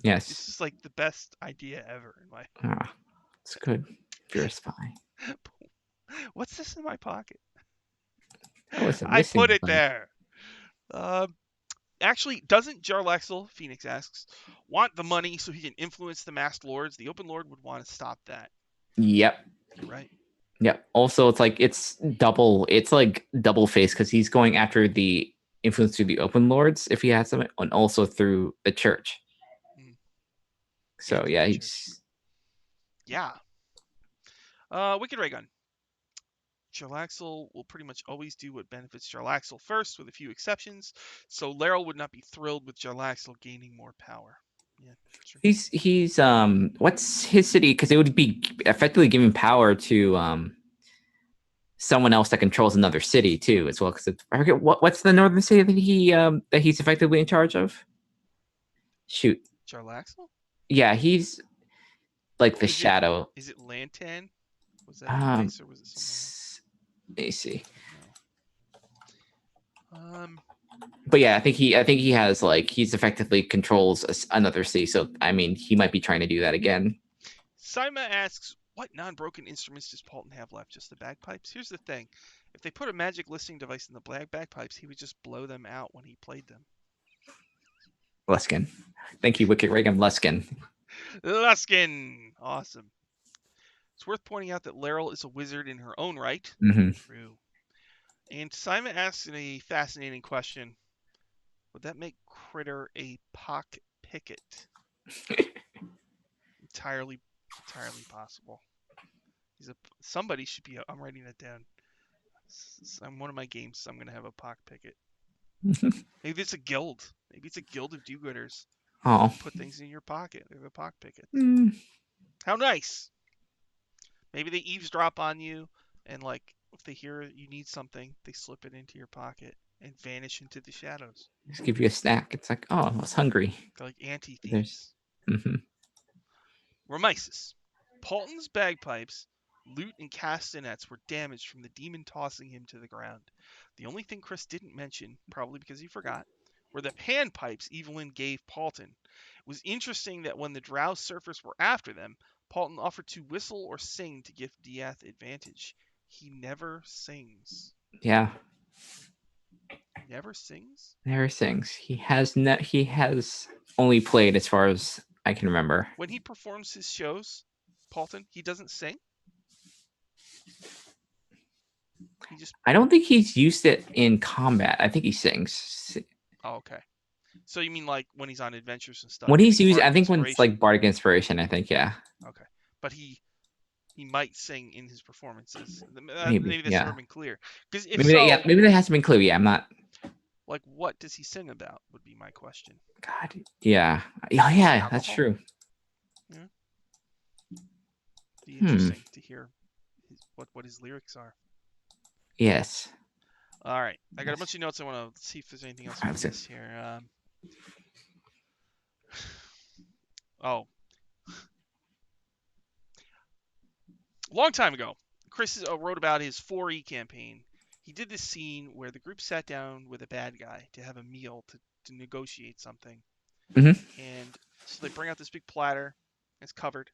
Yes. It's just like the best idea ever in my. Ah, it's good if you're a spy. What's this in my pocket? Oh, it's a I put listening it device. there. Actually, doesn't Jarrell Axl, Phoenix asks, want the money so he can influence the masked lords? The open lord would want to stop that. Yep. You're right. Yeah. Also, it's double. It's like double face because he's going after the influence through the Open Lords if he has them, and also through the church. Mm. So And through yeah, the church. he's Yeah. Wicked Ray Gun. Jarrell Axl will pretty much always do what benefits Jarrell Axl first, with a few exceptions. So Lera would not be thrilled with Jarrell Axl gaining more power. Yeah, true. he's what's his city? Because it would be effectively giving power to someone else that controls another city too, as well. Because I forget what's the northern city that he's effectively in charge of. Shoot, Jarrell Axl? yeah, he's like Oh, the shadow. is it Lantan? Was that the Um, place or was it somewhere else? let me see. No. Um, But yeah, I think he has like he's effectively controls another city. So I mean, he might be trying to do that again. Saima asks, what non-broken instruments does Paulton have left? Just the bagpipes? Here's the thing. If they put a magic listening device in the bagpipes, he would just blow them out when he played them. Luskin. Thank you, Wicked Reagan Luskin. Luskin! Awesome. It's worth pointing out that Laryl is a wizard in her own right. Mm-hmm. True. And Simon asks a fascinating question. Would that make Critter a pock picket? Entirely possible. Somebody should be. I'm writing that down. I'm one of my games. I'm gonna have a pock picket. Maybe it's a guild. Maybe it's a guild of do-gooders. Oh. Put things in your pocket. They're the pock pickets. Mm. How nice. Maybe they eavesdrop on you, and like if they hear you need something, they slip it into your pocket and vanish into the shadows. Just give you a snack. It's like, oh, I was hungry. They're like There's. anti-thieves. Mm-hmm. Remises. Paulton's bagpipes, lute, and castanets were damaged from the demon tossing him to the ground. The only thing Chris didn't mention, probably because he forgot, were the panpipes Evelyn gave Paulton. It was interesting that when the Drow surfers were after them, Paulton offered to whistle or sing to give Diath advantage. He never sings. Yeah. He never sings? Never sings. He has only played as far as I can remember. When he performs his shows, Paulton, he doesn't sing? He just I don't think he's used it in combat. I think he sings. Oh, okay. So you mean like when he's on adventures and stuff, When when he's he's used, I bardic think when it's inspiration? like Bardic Inspiration, I think, yeah. Okay. But he might sing in his performances. Maybe, Maybe that's yeah. never been clear. Because if so, Maybe that hasn't been clear. Yeah, I'm not. like what does he sing about would be my question. God, yeah. Oh, yeah, that's Alcohol? true. Yeah. Be Hmm. interesting to hear what his lyrics are. Yes. All right. I got a Yes. bunch of notes. I want to see if there's anything else we That's it. missed here. Oh, long time ago, Chris wrote about his 4E campaign. He did this scene where the group sat down with a bad guy to have a meal to negotiate something. Mm-hmm. And so they bring out this big platter, it's covered,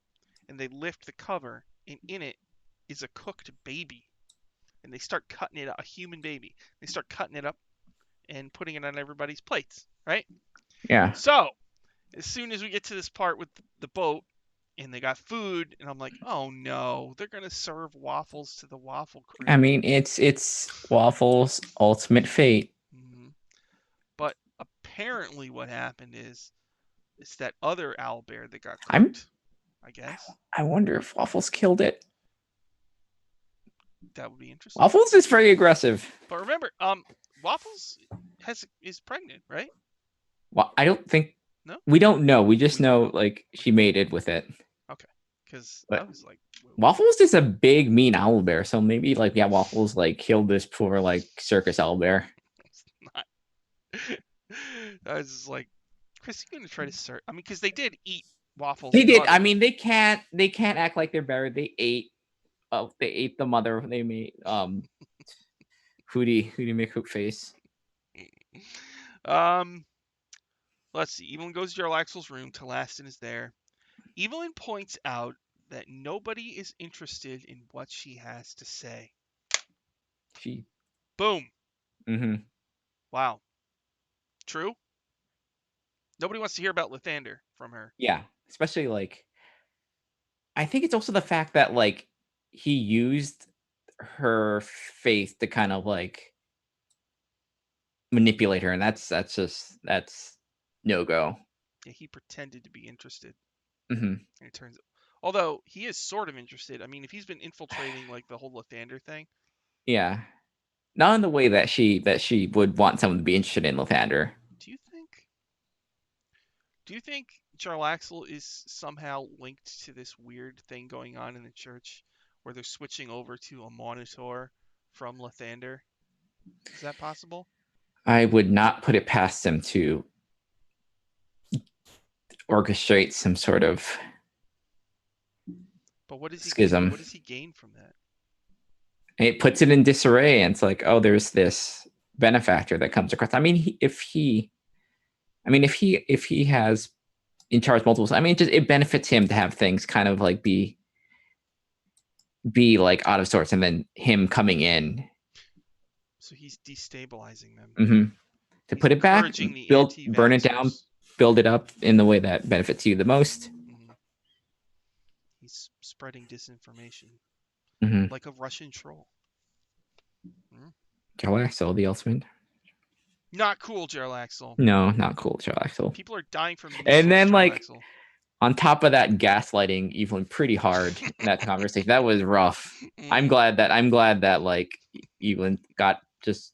and they lift the cover, and in it is a cooked baby. And they start cutting it up, a human baby. They start cutting it up and putting it on everybody's plates, right? Yeah. So, as soon as we get to this part with the boat, and they got food, and I'm like, oh no, they're gonna serve waffles to the waffle I crew. mean, it's Waffle's ultimate fate. Mm-hmm. But apparently, what happened is it's that other owlbear that got I'm. cooked. I guess I wonder if Waffles killed it. that would be interesting. Waffles is very aggressive. But remember, Waffles is pregnant, right? Well, I don't think No, we don't know. We just we don't know know. like she mated with it. Okay, because I But was like, whoa, Waffles is a big mean owl bear, so maybe like yeah, Waffles like killed this poor like circus owl bear. it's not. I was just like, Chris, you gonna try to serve? I mean, because they did eat Waffles' They did. I mother. mean, they can't act like they're better. They ate. They ate the mother. They made Hootie McHoop face. um, let's see. Evelyn goes to Jarrell Axl's room. Talastin is there. Evelyn points out that nobody is interested in what she has to say. She. Boom. Mm-hmm. Wow. True. Nobody wants to hear about Lathander from her. Yeah, especially like I think it's also the fact that like he used her faith to kind of like manipulate her, and that's no go. Yeah, he pretended to be interested, Hmm. and it turns. Although he is sort of interested. I mean, if he's been infiltrating like the whole Lathander thing, Yeah, not in the way that she would want someone to be interested in Lathander. do you think? Do you think Jarrell Axl is somehow linked to this weird thing going on in the church, where they're switching over to a monitor from Lathander? Is that possible? I would not put it past them to orchestrate some sort of But what does he gain? schism. What does he gain from that? It puts it in disarray, and it's like, oh, there's this benefactor that comes across. I mean, if he has in charge multiples, I mean, it benefits him to have things kind of like be like out of sorts, and then him coming in, So he's destabilizing them. hmm to He's put it back, encouraging the burn it down, anti-vaxxers. build it up in the way that benefits you the most. Hmm. He's spreading disinformation Mm-hmm. like a Russian troll. Hmm. Jarrell Axl, the ultimate. Not cool, Jarrell Axl. No, not cool, Jarrell Axl. People are dying from And measles, then Jarrell like Axl. on top of that, gaslighting Evelyn pretty hard in that conversation. That was rough. I'm Mm. glad that like Evelyn got just.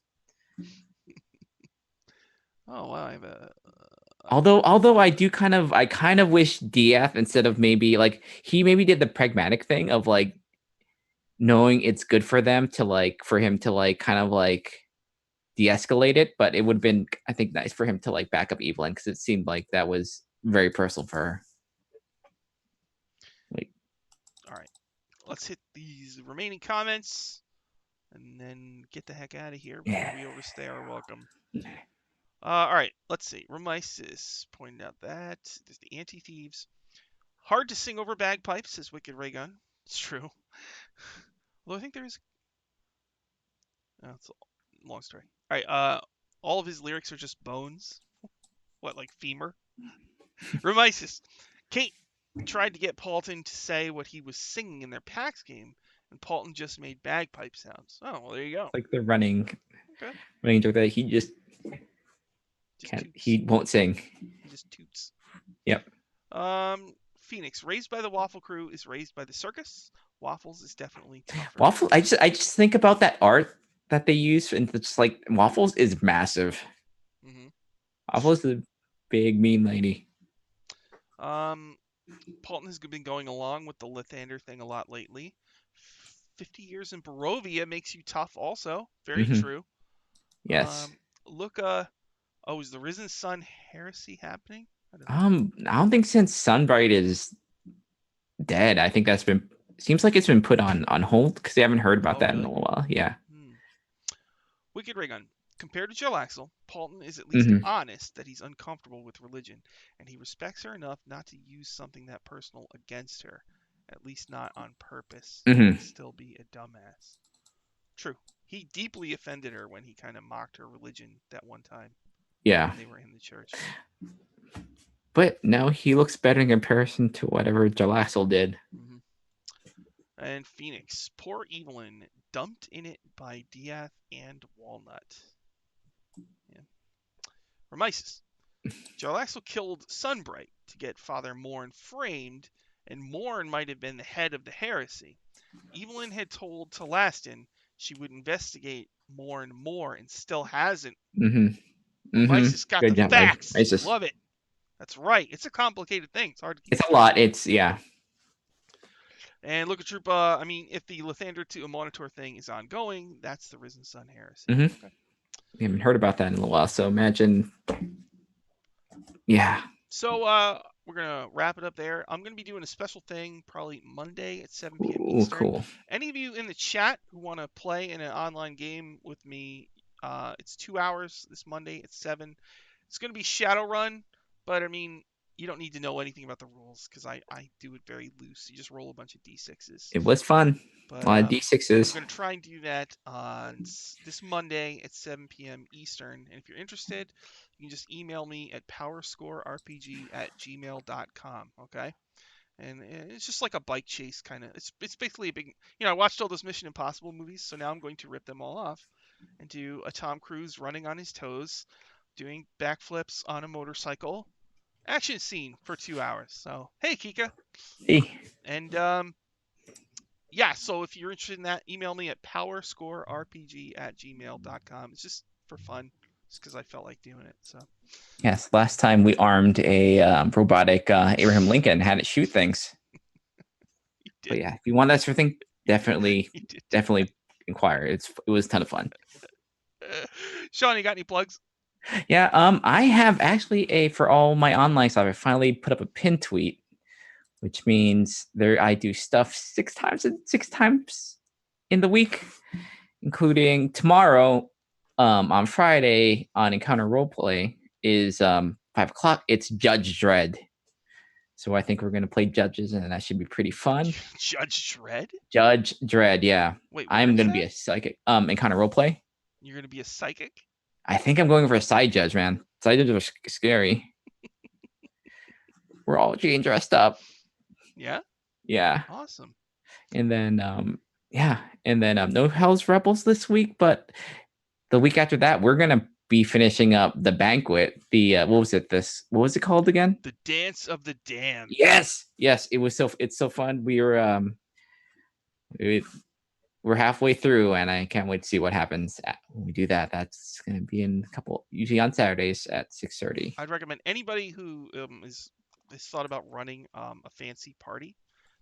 Oh wow, I have a. Although I kind of wish DF, instead of maybe like he maybe did the pragmatic thing of like knowing it's good for them to like for him to like kind of like de-escalate it, but it would have been, I think, nice for him to like back up Evelyn, because it seemed like that was very personal for her. Like, All right, let's hit these remaining comments and then get the heck out of here before yeah. we overstay our welcome. All right, let's see. Remisis pointed out that there's the anti-thieves. Hard to sing over bagpipes, says Wicked Raygun. It's true. Although I think there's. Oh, it's a long story. All right. All of his lyrics are just bones. What, like femur? Remises. Kate tried to get Paulton to say what he was singing in their PAX game, and Paulton just made bagpipe sounds. Oh, well, there you go. Like the running Okay. joke that he just Just can't, toots. he won't sing. He just toots. Yep. Phoenix, raised by the Waffle crew, is raised by the circus. Waffles is definitely tougher. Waffle, I just think about that art that they use, and it's like Waffles is massive. Mm-hmm. Waffles is a big mean lady. Paulton has been going along with the Lathander thing a lot lately. 50 years in Barovia makes you tough also. Very true. Yes. Look, is the Risen Sun heresy happening? I don't know. I don't think since Sunbright is dead, I think that's been, seems like it's been put on hold, because they haven't heard about Oh, that in really? a while. Yeah. Wicked Raygun. Compared to Joe Axel, Paulton is at least Mm-hmm. honest that he's uncomfortable with religion, and he respects her enough not to use something that personal against her, at least not on purpose, Mm-hmm. and still be a dumbass. True. He deeply offended her when he kind of mocked her religion that one time. Yeah. When they were in the church. But no, he looks better in comparison to whatever Jarrell Axl did. Mm-hmm. And Phoenix. Poor Evelyn. Dumped in it by Diath and Walnut. Yeah. Remises. Jarrell Axl killed Sunbright to get Father Morn framed, and Morn might have been the head of the heresy. Evelyn had told Talastin she would investigate Morn more and still hasn't. Mm-hmm. Mm-hmm. Remises got Good the job, facts. Racist. Love it. That's right. It's a complicated thing. It's hard to keep It's a straight. lot. It's, yeah. And look at Troop. I mean, if the Lathander to a Monitor thing is ongoing, that's the Risen Sun heresy. Mm-hmm. Okay. We haven't heard about that in a while, so imagine. Yeah. So we're gonna wrap it up there. I'm gonna be doing a special thing probably Monday at 7 p.m. Ooh, Eastern. cool. Any of you in the chat who want to play in an online game with me, it's 2 hours this Monday at 7. It's gonna be Shadowrun, but I mean, you don't need to know anything about the rules because I do it very loose. You just roll a bunch of d6s. It was fun. But A lot of I'm D6s. going to try and do that on this Monday at 7 p.m. Eastern. And if you're interested, you can just email me at powerscorerpg@gmail.com. Okay. and it's just like a bike chase kind of. It's basically a big. I watched all those Mission Impossible movies, so now I'm going to rip them all off and do a Tom Cruise running on his toes, doing backflips on a motorcycle, action scene for 2 hours. So hey, Kika, See, and yeah. So if you're interested in that, email me at powerscorerpg@gmail.com. It's just for fun, just because I felt like doing it. So yes, last time we armed a robotic Abraham Lincoln, had it shoot things. you But did, yeah, if you want that sort of thing, definitely, you did do definitely inquire. It was a ton of fun. that. Sean, you got any plugs? Yeah, I have actually for all my online stuff, I finally put up a pin tweet, which means there I do stuff six times in the week, including tomorrow, on Friday on Encounter Roleplay is 5 o'clock. It's Judge Dredd. So I think we're gonna play judges, and that should be pretty fun. Judge Dredd? Judge Dredd, yeah. Wait, where I'm is gonna be that? a psychic. Encounter Roleplay. You're gonna be a psychic? I think I'm going for a side judge, man. Side judges are scary. We're all getting dressed up. Yeah? Yeah. Awesome. And then no Hell's Rebels this week, but the week after that, we're gonna be finishing up the banquet. The what was it called again? The Dance of the Damned. Yes. It's so fun. We're halfway through, and I can't wait to see what happens when we do that. That's gonna be in a couple, usually on Saturdays at 6:30. I'd recommend anybody who is thought about running a fancy party,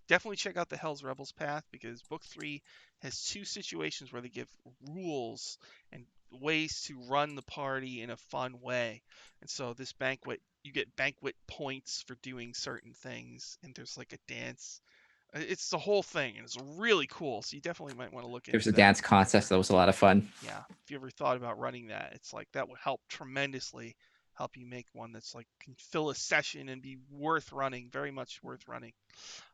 definitely check out the Hell's Rebels path, because book 3 has 2 situations where they give rules and ways to run the party in a fun way. And so this banquet, you get banquet points for doing certain things, and there's like a dance. It's the whole thing, and it's really cool. So you definitely might want to look There was into a that. dance contest that was a lot of fun. Yeah, if you ever thought about running that, it's like that would help tremendously, help you make one that's like can fill a session and be worth running, very much worth running.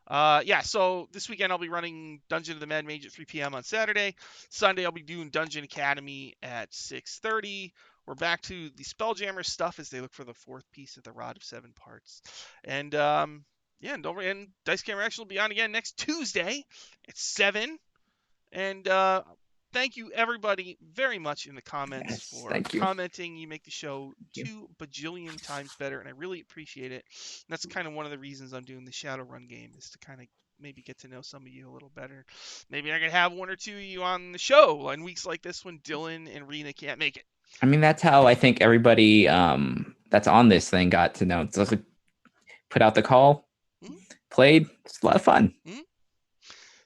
Yeah, so this weekend I'll be running Dungeon of the Mad Mage at 3 p.m. on Saturday. Sunday I'll be doing Dungeon Academy at 6:30. We're back to the Spelljammer stuff as they look for the 4th piece of the Rod of 7 Parts. And yeah, and don't forget, Dice Camera Action will be on again next Tuesday at 7. And thank you everybody very much in the comments Yes, for thank you. commenting. You make the show Thank you. 2 bajillion times better, and I really appreciate it. And that's kind of one of the reasons I'm doing the Shadowrun game, is to kind of maybe get to know some of you a little better. Maybe I could have 1 or 2 of you on the show on weeks like this when Dylan and Rena can't make it. I mean, that's how I think everybody that's on this thing got to know. It's like put out the call, Mhm. played. It's a lot of fun.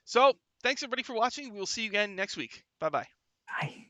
So thanks everybody for watching. We will see you again next week. Bye bye. Bye.